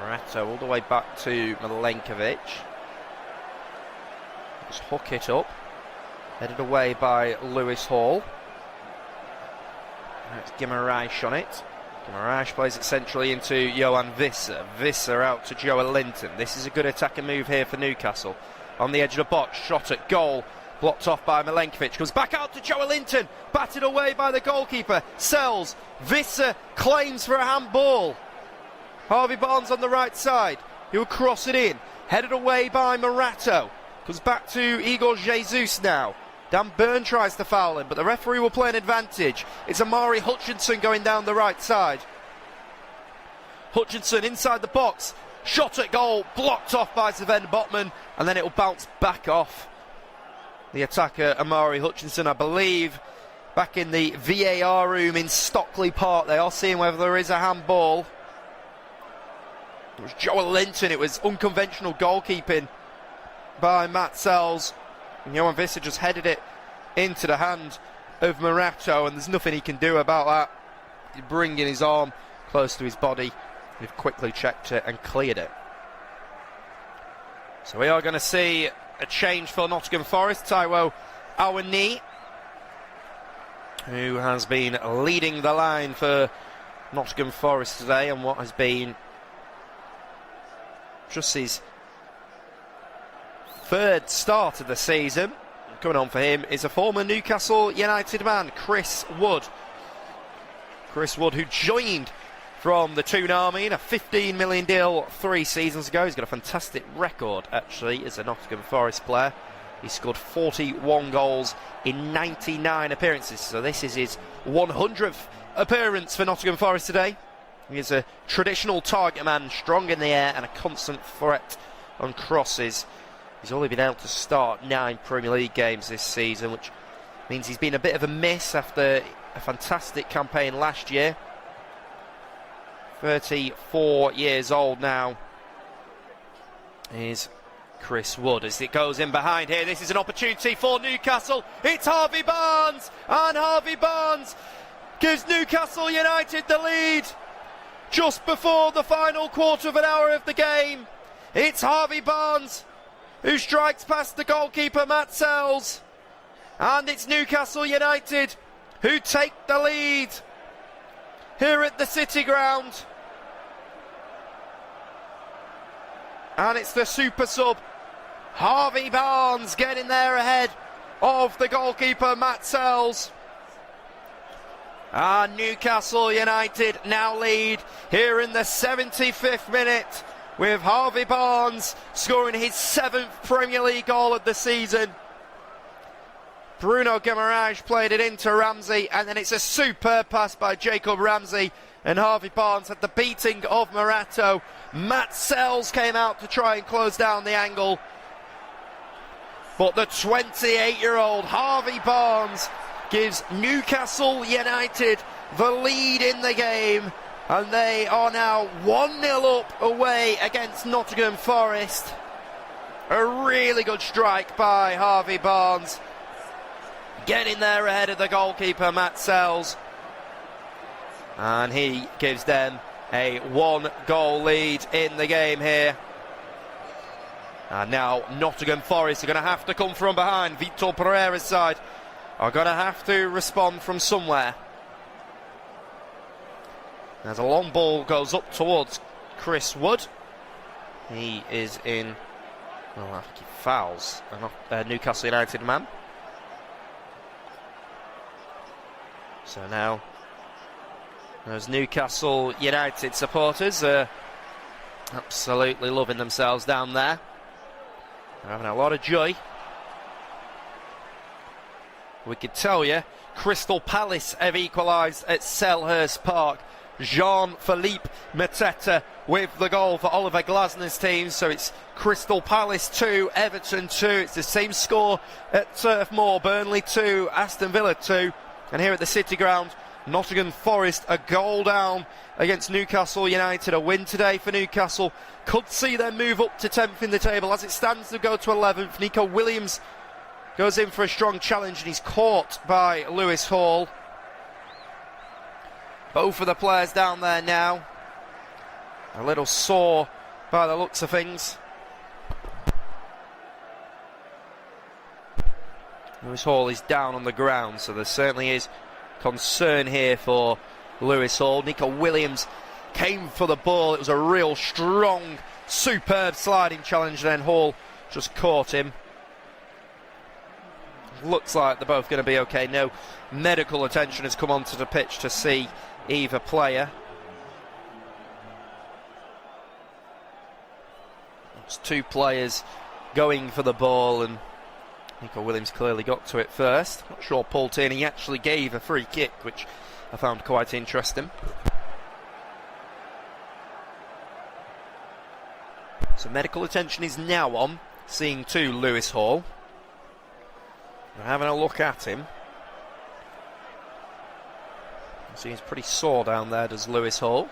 Morato all the way back to Milenkovic. Just hook it up. Headed away by Lewis Hall. That's Guimaraes on it. Guimaraes plays it centrally into Johan Visser. Visser out to Joe Linton. This is a good attacking move here for Newcastle. On the edge of the box, shot at goal. Blocked off by Milenkovic. Comes back out to Joe Linton. Batted away by the goalkeeper. Sells. Visser claims for a handball. Harvey Barnes on the right side. He'll cross it in. Headed away by Morato. Comes back to Igor Jesus now. Dan Burn tries to foul him, but the referee will play an advantage. It's Amari Hutchinson going down the right side. Hutchinson inside the box. Shot at goal. Blocked off by Sven Botman. And then it will bounce back off the attacker Amari Hutchinson, I believe. Back in the VAR room in Stockley Park, they are seeing whether there is a handball. It was Joel Linton. It was unconventional goalkeeping by Matt Sells. And Johan Visser just headed it into the hand of Morato, and there's nothing he can do about that. He's bringing his arm close to his body. He've quickly checked it and cleared it. So we are going to see a change for Nottingham Forest. Taiwo Awoniyi, who has been leading the line for Nottingham Forest today, and what has been just his third start of the season. Coming on for him is a former Newcastle United man, Chris Wood. Chris Wood, who joined from the Toon Army in a 15 million deal 3 seasons ago. He's got a fantastic record, actually, as a Nottingham Forest player. He scored 41 goals in 99 appearances, so this is his 100th appearance for Nottingham Forest today. He is a traditional target man, strong in the air and a constant threat on crosses. He's only been able to start 9 Premier League games this season, which means he's been a bit of a miss after a fantastic campaign last year. 34 years old now is Chris Wood. As it goes in behind here, this is an opportunity for Newcastle. It's Harvey Barnes, and Harvey Barnes gives Newcastle United the lead just before the final quarter of an hour of the game. It's Harvey Barnes who strikes past the goalkeeper Matt Sells, and it's Newcastle United who take the lead here at the City Ground. And it's the super sub Harvey Barnes getting there ahead of the goalkeeper Matt Sells. And Newcastle United now lead here in the 75th minute, with Harvey Barnes scoring his 7th Premier League goal of the season. Bruno Guimaraes played it into Ramsey, and then it's a superb pass by Jacob Ramsey, and Harvey Barnes had the beating of Morato. Matt Sells came out to try and close down the angle, but the 28-year-old Harvey Barnes gives Newcastle United the lead in the game And they are now 1-0 up away against Nottingham Forest. A really good strike by Harvey Barnes, getting there ahead of the goalkeeper Matt Sells, and he gives them a 1-goal lead in the game here. And now Nottingham Forest are going to have to come from behind. Vitor Pereira's side are going to have to respond from somewhere. As a long ball goes up towards Chris Wood, he is in, well, I think he fouls a Newcastle United man. So now those Newcastle United supporters are absolutely loving themselves down there. They're having a lot of joy. We could tell you, Crystal Palace have equalised at Selhurst Park. Jean-Philippe Mateta with the goal for Oliver Glasner's team. So it's Crystal Palace 2, Everton 2. It's the same score at Turf Moor. Burnley 2, Aston Villa 2. And here at the City Ground, Nottingham Forest a goal down against Newcastle United. A win today for Newcastle could see them move up to 10th in the table. As it stands, they go to 11th. Nico Williams goes in for a strong challenge and he's caught by Lewis Hall. Both of the players down there now a little sore by the looks of things. Lewis Hall is down on the ground, so there certainly is concern here for Lewis Hall. Nico Williams came for the ball. It was a real strong, superb sliding challenge, then Hall just caught him. Looks like they're both going to be okay. No medical attention has come onto the pitch to see either player. It's two players going for the ball, and Nico Williams clearly got to it first. Not sure Paul Tierney actually gave a free kick, which I found quite interesting. So medical attention is now on, seeing to Lewis Hall. We're having a look at him. Seems pretty sore down there, does Lewis Hall.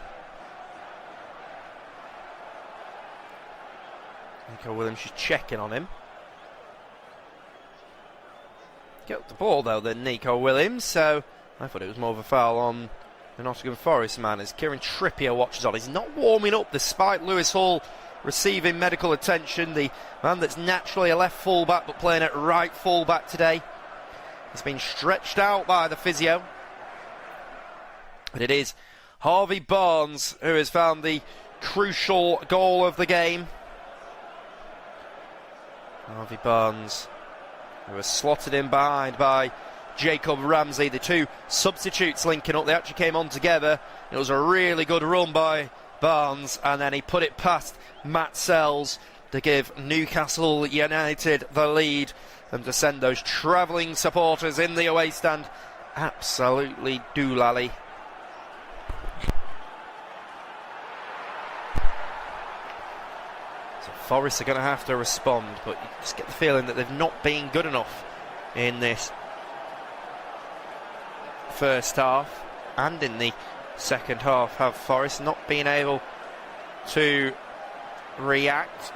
Nico Williams is checking on him. Get the ball though, then Nico Williams. So I thought it was more of a foul on the Nottingham Forest man as Kieran Trippier watches on. He's not warming up despite Lewis Hall receiving medical attention. The man that's naturally a left full-back but playing at right full-back today has been stretched out by the physio. But it is Harvey Barnes who has found the crucial goal of the game. Harvey Barnes, who was slotted in behind by Jacob Ramsey. The two substitutes linking up. They actually came on together. It was a really good run by Barnes, and then he put it past Matt Sells to give Newcastle United the lead and to send those travelling supporters in the away stand absolutely doolally. So Forest are going to have to respond, but you just get the feeling that they've not been good enough in this first half, and in the second half have Forest not been able to react.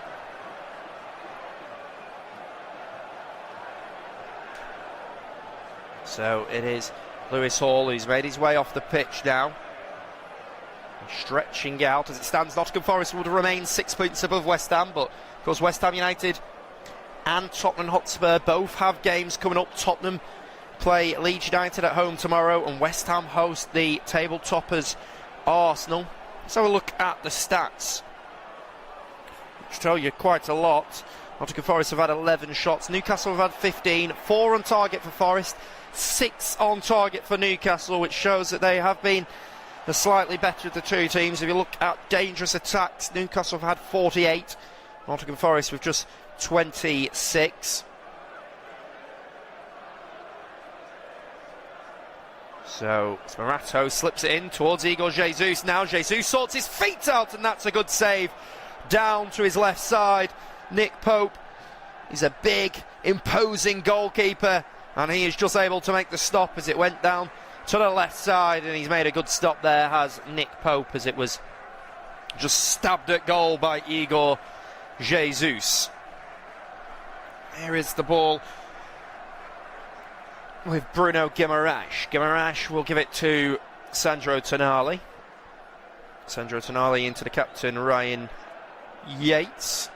So it is Lewis Hall who's made his way off the pitch now, stretching out. As it stands, Nottingham Forest would remain 6 points above West Ham, but of course West Ham United and Tottenham Hotspur both have games coming up. Tottenham play Leeds United at home tomorrow, and West Ham host the table toppers Arsenal. Let's have a look at the stats, which tell you quite a lot. Nottingham Forest have had 11 shots, Newcastle have had 15, 4 on target for Forest, 6 on target for Newcastle, which shows that they have been the slightly better of the two teams. If you look at dangerous attacks, Newcastle have had 48, Nottingham Forest with just 26. So Morato slips it in towards Igor Jesus. Now Jesus sorts his feet out, and that's a good save down to his left side. Nick Pope, he's a big, imposing goalkeeper, and he is just able to make the stop as it went down to the left side, and he's made a good stop there, has Nick Pope, as it was just stabbed at goal by Igor Jesus. Here is the ball with Bruno Guimaraes. Guimaraes will give it to Sandro Tonali. Sandro Tonali into the captain, Ryan Yates.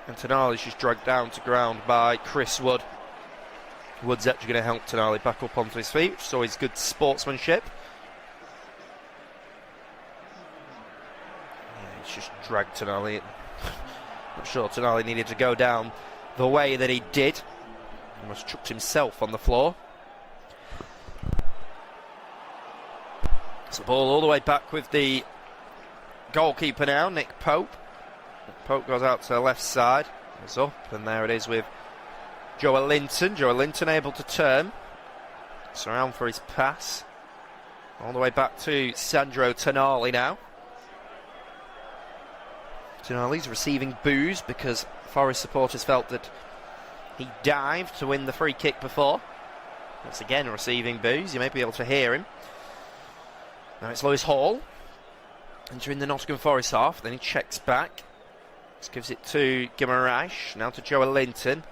And Tonali's just dragged down to ground by Chris Wood. Wood's actually going to help Tonali back up onto his feet, which is always good sportsmanship. Yeah, he's just dragged Tonali. Not sure Tonali needed to go down the way that he did. Almost chucked himself on the floor. It's the ball all the way back with the goalkeeper now, Nick Pope. Nick Pope goes out to the left side. Goes up, and there it is with Joe Linton. Joe Linton able to turn. Surround for his pass. All the way back to Sandro Tonali now. Tonali's receiving boos because Forest supporters felt that he dived to win the free kick before. Once again receiving boos. You may be able to hear him. Now it's Lewis Hall entering the Nottingham Forest half. Then he checks back. Just gives it to Guimaraes. Now to Joe Linton.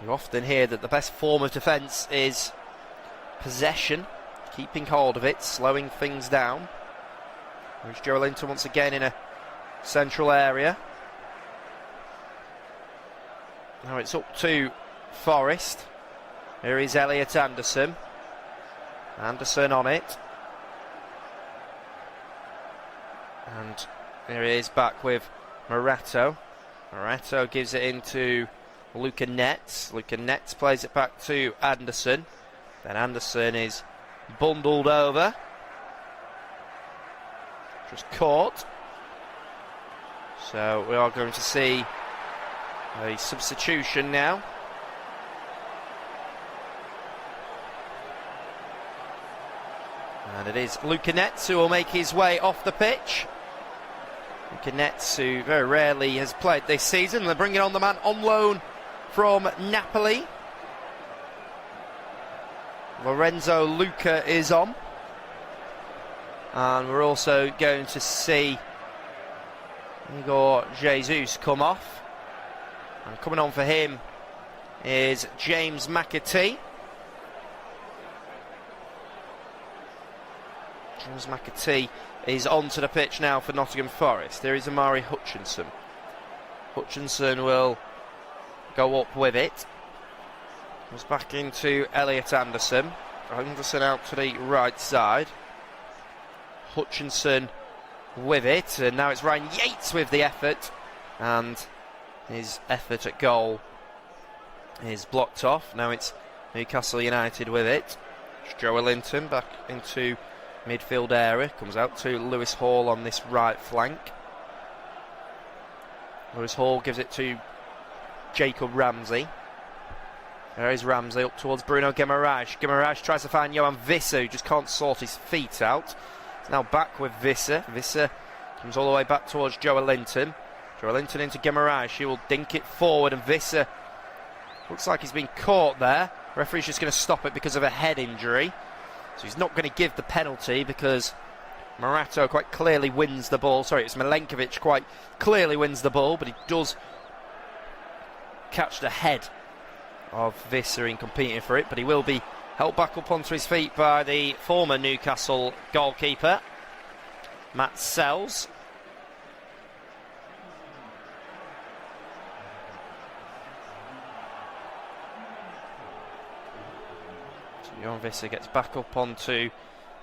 You often hear that the best form of defence is possession, keeping hold of it, slowing things down. There's Joe Linton once again in a central area. Now it's up to Forest. Here is Elliot Anderson. Anderson on it. And here he is back with Morato. Morato gives it into Luca Netz. Luca Netz plays it back to Anderson. Then Anderson is bundled over. Just caught. So we are going to see a substitution now. And it is Luca Netz who will make his way off the pitch. Luca Netz, who very rarely has played this season. They're bringing on the man on loan from Napoli. Lorenzo Luca is on. And we're also going to see Igor Jesus come off. And coming on for him is James McAtee. James McAtee is onto the pitch now for Nottingham Forest. There is Amari Hutchinson. Hutchinson will go up with it. Comes back into Elliot Anderson. Anderson out to the right side. Hutchinson with it. And now it's Ryan Yates with the effort. And his effort at goal is blocked off. Now it's Newcastle United with it. It's Joe Linton back into midfield area. Comes out to Lewis Hall on this right flank. Lewis Hall gives it to Jacob Ramsey. There is Ramsey up towards Bruno Guimaraes. Guimaraes tries to find Johan Visser, who just can't sort his feet out. It's now back with Visser. Visser comes all the way back towards Joe Linton. Joe Linton into Guimaraes. He will dink it forward, and Visser looks like he's been caught there. Referee's just going to stop it because of a head injury. So he's not going to give the penalty because Morato quite clearly wins the ball. Sorry, it's Milenkovic quite clearly wins the ball, but he does catch the head of Visser in competing for it. But he will be helped back up onto his feet by the former Newcastle goalkeeper, Matt Sells. Johan Visser gets back up onto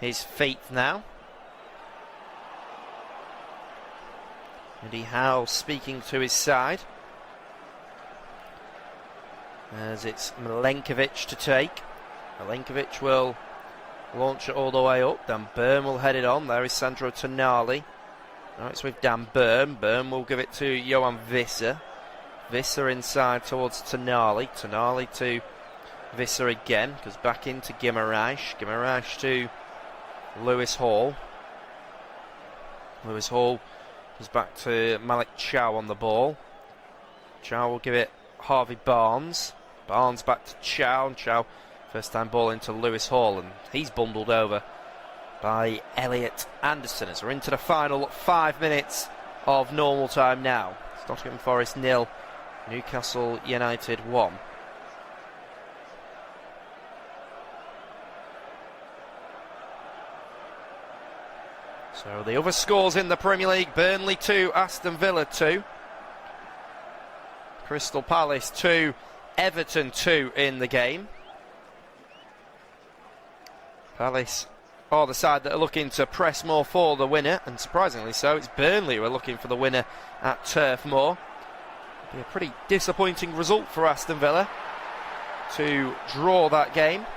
his feet now. Eddie Howe speaking to his side. As it's Milenkovic to take. Milenkovic will launch it all the way up. Dan Burn will head it on. There is Sandro Tonali. Now it's with Dan Burn. Burn will give it to Johan Visser. Visser inside towards Tonali. Tonali to Visser again, goes back into Guimaraes. Guimaraes to Lewis Hall. Lewis Hall goes back to Malik Chow on the ball. Chow will give it Harvey Barnes. Barnes back to Chow, and Chow First time ball into Lewis Hall, and he's bundled over by Elliot Anderson as we're into the final 5 minutes of normal time now. It's Nottingham Forest 0, Newcastle United 1. So the other scores in the Premier League: Burnley 2, Aston Villa 2, Crystal Palace 2, Everton 2 in the game. Palace are the side that are looking to press more for the winner, and surprisingly so, it's Burnley who are looking for the winner at Turf Moor. It'll be a pretty disappointing result for Aston Villa to draw that game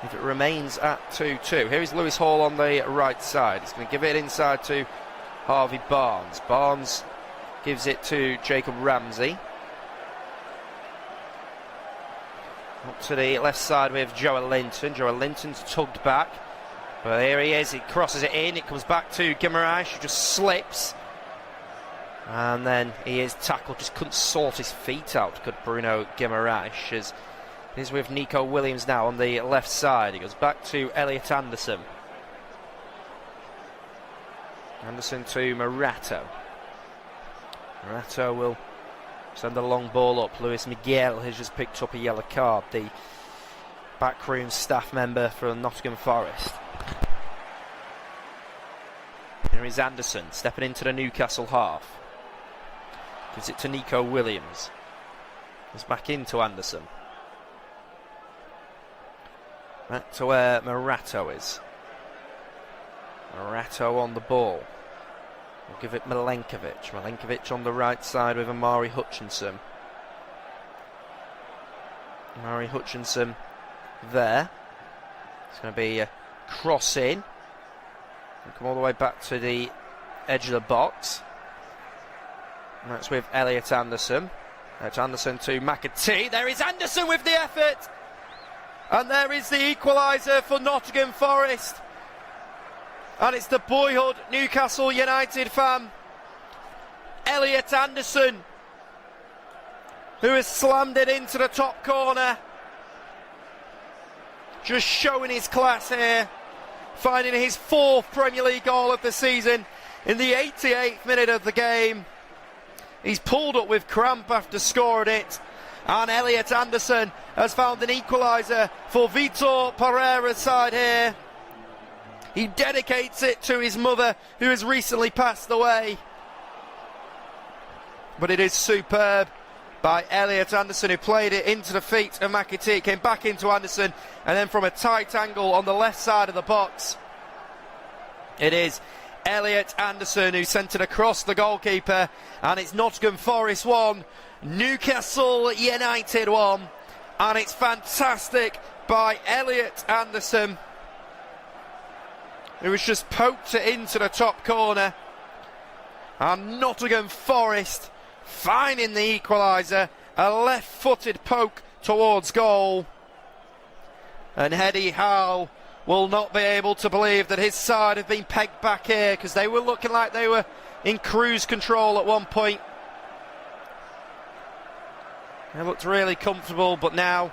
if it remains at 2-2. Here is Lewis Hall on the right side. He's going to give it inside to Harvey Barnes. Barnes gives it to Jacob Ramsey. Up to the left side with Joel Linton. Joel Linton's tugged back, but here he is. He crosses it in. It comes back to Guimaraes, who just slips, and then he is tackled. Just couldn't sort his feet out, could Bruno Guimaraes. As he's with Nico Williams now on the left side. He goes back to Elliot Anderson. Anderson to Morato. Morato will send a long ball up. Luis Miguel has just picked up a yellow card, the backroom staff member for Nottingham Forest. Here is Anderson stepping into the Newcastle half. Gives it to Nico Williams. It's back into Anderson. Back to where Morato is. Morato on the ball. We'll give it Milenkovic. Milenkovic on the right side with Amari Hutchinson. Amari Hutchinson there. It's going to be a cross in. And come all the way back to the edge of the box. And that's with Elliot Anderson. That's Anderson to McAtee. There is Anderson with the effort. And there is the equaliser for Nottingham Forest. And it's the boyhood Newcastle United fan, Elliot Anderson, who has slammed it into the top corner. Just showing his class here, finding his 4th Premier League goal of the season in the 88th minute of the game. He's pulled up with cramp after scoring it, and Elliot Anderson has found an equaliser for Vitor Pereira's side here. He dedicates it to his mother, who has recently passed away. But it is superb by Elliot Anderson, who played it into the feet of McAtee. It came back into Anderson, and then from a tight angle on the left side of the box, it is Elliot Anderson who sent it across the goalkeeper. And it's Nottingham Forest 1, Newcastle United 1. And it's fantastic by Elliot Anderson, who has just poked it into the top corner. And Nottingham Forest finding the equaliser, a left-footed poke towards goal. And Eddie Howe will not be able to believe that his side have been pegged back here, because they were looking like they were in cruise control at one point. They looked really comfortable, but now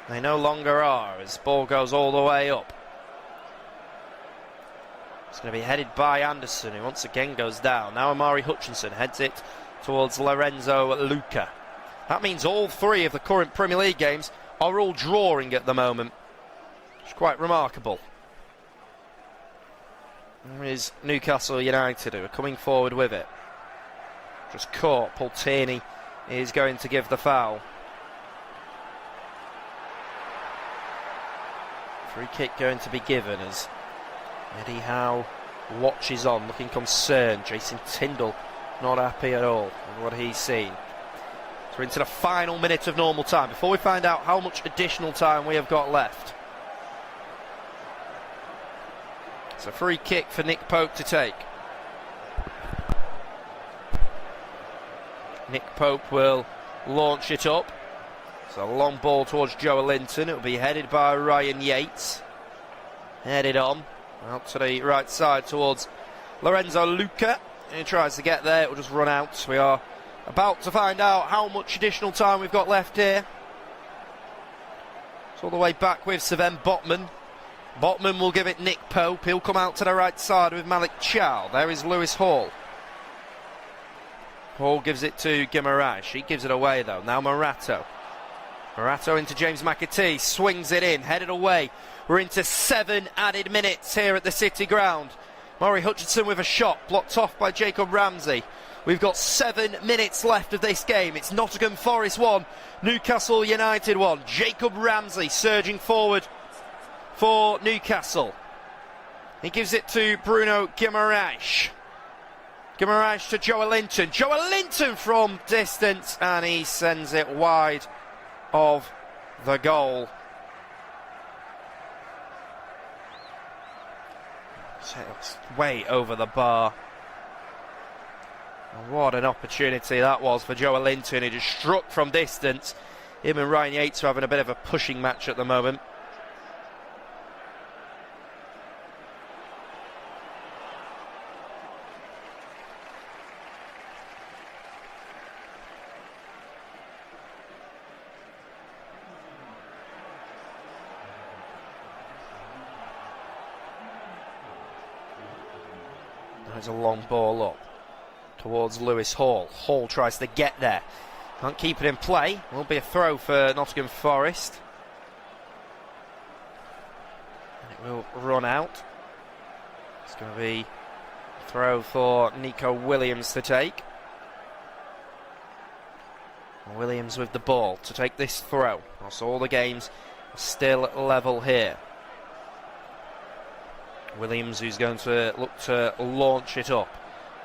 they no longer are, as the ball goes all the way up. It's going to be headed by Anderson, who once again goes down. Now Amari Hutchinson heads it towards Lorenzo Luca. That means all 3 of the current Premier League games are all drawing at the moment. It's quite remarkable. There is Newcastle United, who are coming forward with it. Just caught. Paul Tierney is going to give the foul. Free kick going to be given as Eddie Howe watches on, looking concerned. Jason Tindall not happy at all with what he's seen. So we're into the final minute of normal time. Before we find out how much additional time we have got left, it's a free kick for Nick Pope to take. Nick Pope will launch it up. It's a long ball towards Joe Linton. It will be headed by Ryan Yates. Headed on out to the right side towards Lorenzo Luca. He tries to get there, it will just run out. We are about to find out how much additional time we've got left here. All the way back with Sven Botman. Botman will give it Nick Pope. He'll come out to the right side with Malik Chow. There is Lewis Hall. Hall gives it to Guimaraes. He gives it away though. Now Morato. Morato into James McAtee. Swings it in. Headed away. We're into 7 added minutes here at the City Ground. Murray Hutchinson with a shot. Blocked off by Jacob Ramsey. We've got 7 minutes left of this game. It's Nottingham Forest 1, Newcastle United 1. Jacob Ramsey surging forward for Newcastle. He gives it to Bruno Guimaraes. Guimaraes to Joelinton. Joelinton from distance, and he sends it wide of the goal. It's way over the bar. And what an opportunity that was for Joelinton. He just struck from distance. Him and Ryan Yates are having a bit of a pushing match at the moment. There's a long ball up towards Lewis Hall. Hall tries to get there. Can't keep it in play. Will be a throw for Nottingham Forest. And it will run out. It's going to be a throw for Nico Williams to take. Williams with the ball to take this throw. So all the games are still level here. Williams, who's going to look to launch it up.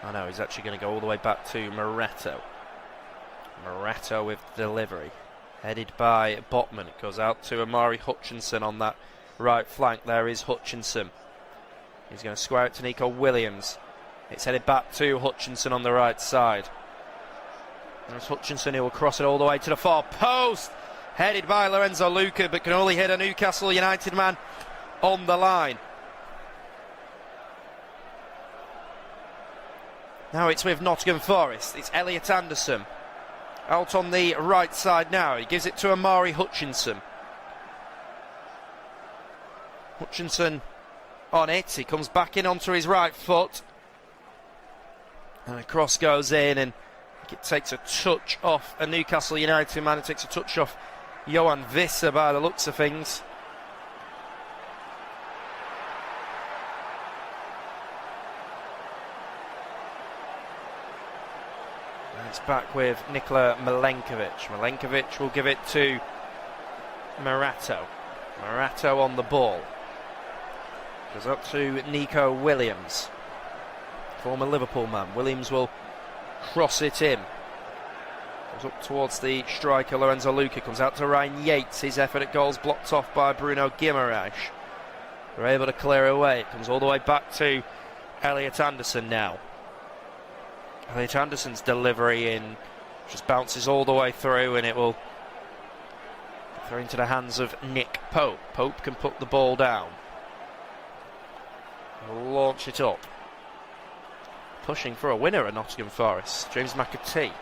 I know, he's actually going to go all the way back to Morato. Morato with delivery. Headed by Botman. It goes out to Amari Hutchinson on that right flank. There is Hutchinson. He's going to square it to Nico Williams. It's headed back to Hutchinson on the right side. There's Hutchinson, who will cross it all the way to the far post. Headed by Lorenzo Luca, but can only hit a Newcastle United man on the line. Now it's with Nottingham Forest. It's Elliot Anderson. Out on the right side now. He gives it to Amari Hutchinson. Hutchinson on it. He comes back in onto his right foot. And a cross goes in, and it takes a touch off a Newcastle United man. It takes a touch off Johan Visser by the looks of things. It's back with Nikola Milenkovic. Milenkovic will give it to Morato. Morato on the ball. Goes up to Nico Williams, former Liverpool man. Williams will cross it in. Goes up towards the striker Lorenzo Luca. Comes out to Ryan Yates. His effort at goals blocked off by Bruno Guimaraes. They're able to clear away. It comes all the way back to Elliot Anderson now. Elliot Anderson's delivery in just bounces all the way through, and it will throw into the hands of Nick Pope. Pope can put the ball down. Launch it up. Pushing for a winner at Nottingham Forest. James McAtee.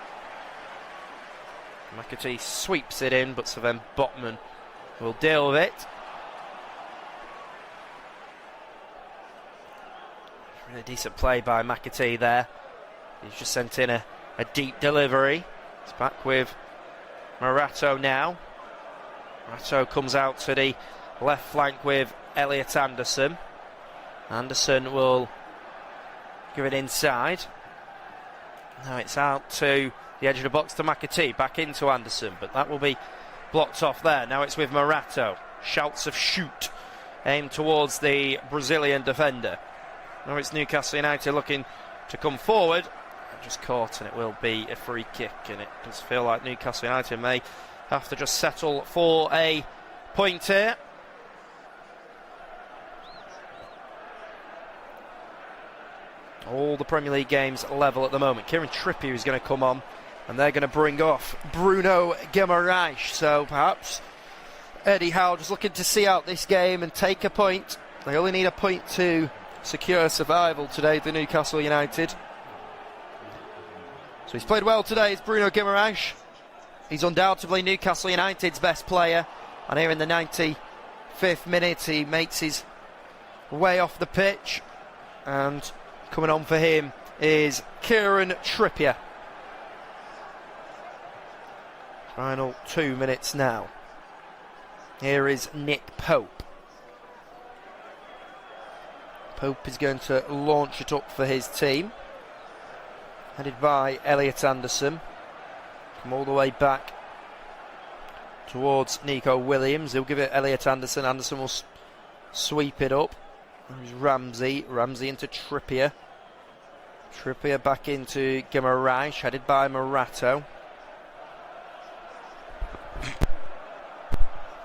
McAtee sweeps it in, but Sven Botman will deal with it. Really decent play by McAtee there. He's just sent in a deep delivery. It's back with Morato now. Morato comes out to the left flank with Elliot Anderson. Anderson will give it inside. Now it's out to the edge of the box to McAtee. Back into Anderson, but that will be blocked off there. Now it's with Morato. Shouts of shoot aimed towards the Brazilian defender. Now it's Newcastle United looking to come forward. Just caught, and it will be a free kick, and it does feel like Newcastle United may have to just settle for a point here. All the Premier League games level at the moment. Kieran Trippier is going to come on, and they're going to bring off Bruno Guimaraes. So perhaps Eddie Howe just looking to see out this game and take a point. They only need a point to secure survival today, the Newcastle United. So he's played well today, it's Bruno Guimaraes. He's undoubtedly Newcastle United's best player. And here in the 95th minute, he makes his way off the pitch, and coming on for him is Kieran Trippier. Final 2 minutes now. Here is Nick Pope. Pope is going to launch it up for his team, headed by Elliot Anderson. Come all the way back towards Nico Williams. He'll give it Elliot Anderson. Anderson will sweep it up. There's Ramsey. Ramsey into Trippier. Trippier back into Guimaraes, headed by Morato.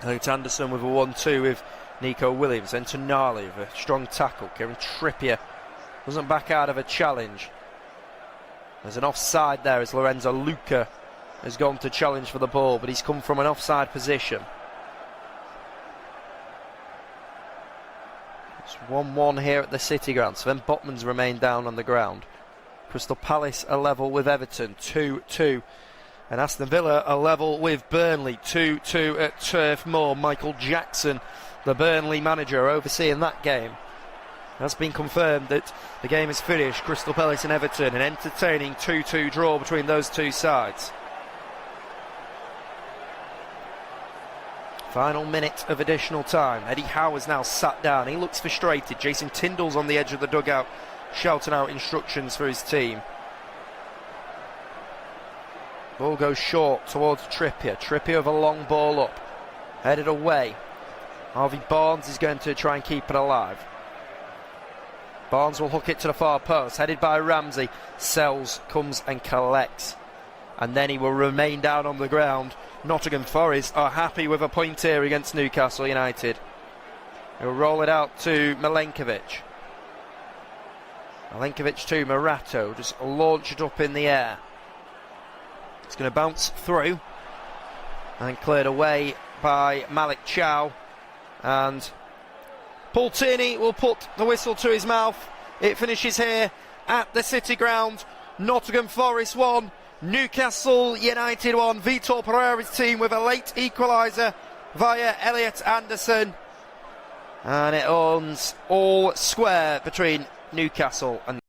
Elliot Anderson with a 1-2 with Nico Williams. Then to Tonali with a strong tackle. Kieran Trippier doesn't back out of a challenge. There's an offside there as Lorenzo Luca has gone to challenge for the ball, but he's come from an offside position. It's 1-1 here at the City Ground. Sven Botman's remained down on the ground. Crystal Palace are level with Everton, 2-2. And Aston Villa are level with Burnley, 2-2 at Turf Moor. Michael Jackson, the Burnley manager, overseeing that game. It has been confirmed that the game is finished. Crystal Palace and Everton, an entertaining 2-2 draw between those two sides. Final minute of additional time. Eddie Howe has now sat down. He looks frustrated. Jason Tyndall's on the edge of the dugout, shouting out instructions for his team. Ball goes short towards Trippier. Trippier with a long ball up, headed away. Harvey Barnes is going to try and keep it alive. Barnes will hook it to the far post, headed by Ramsey. Sells, comes and collects, and then he will remain down on the ground. Nottingham Forest are happy with a point here against Newcastle United. He'll roll it out to Milenkovic. Milenkovic to Morato, just launch it up in the air. It's going to bounce through and cleared away by Malik Chow, and Paul Tierney will put the whistle to his mouth. It finishes here at the City Ground. Nottingham Forest 1, Newcastle United 1. Vitor Pereira's team with a late equaliser via Elliot Anderson, and it owns all square between Newcastle and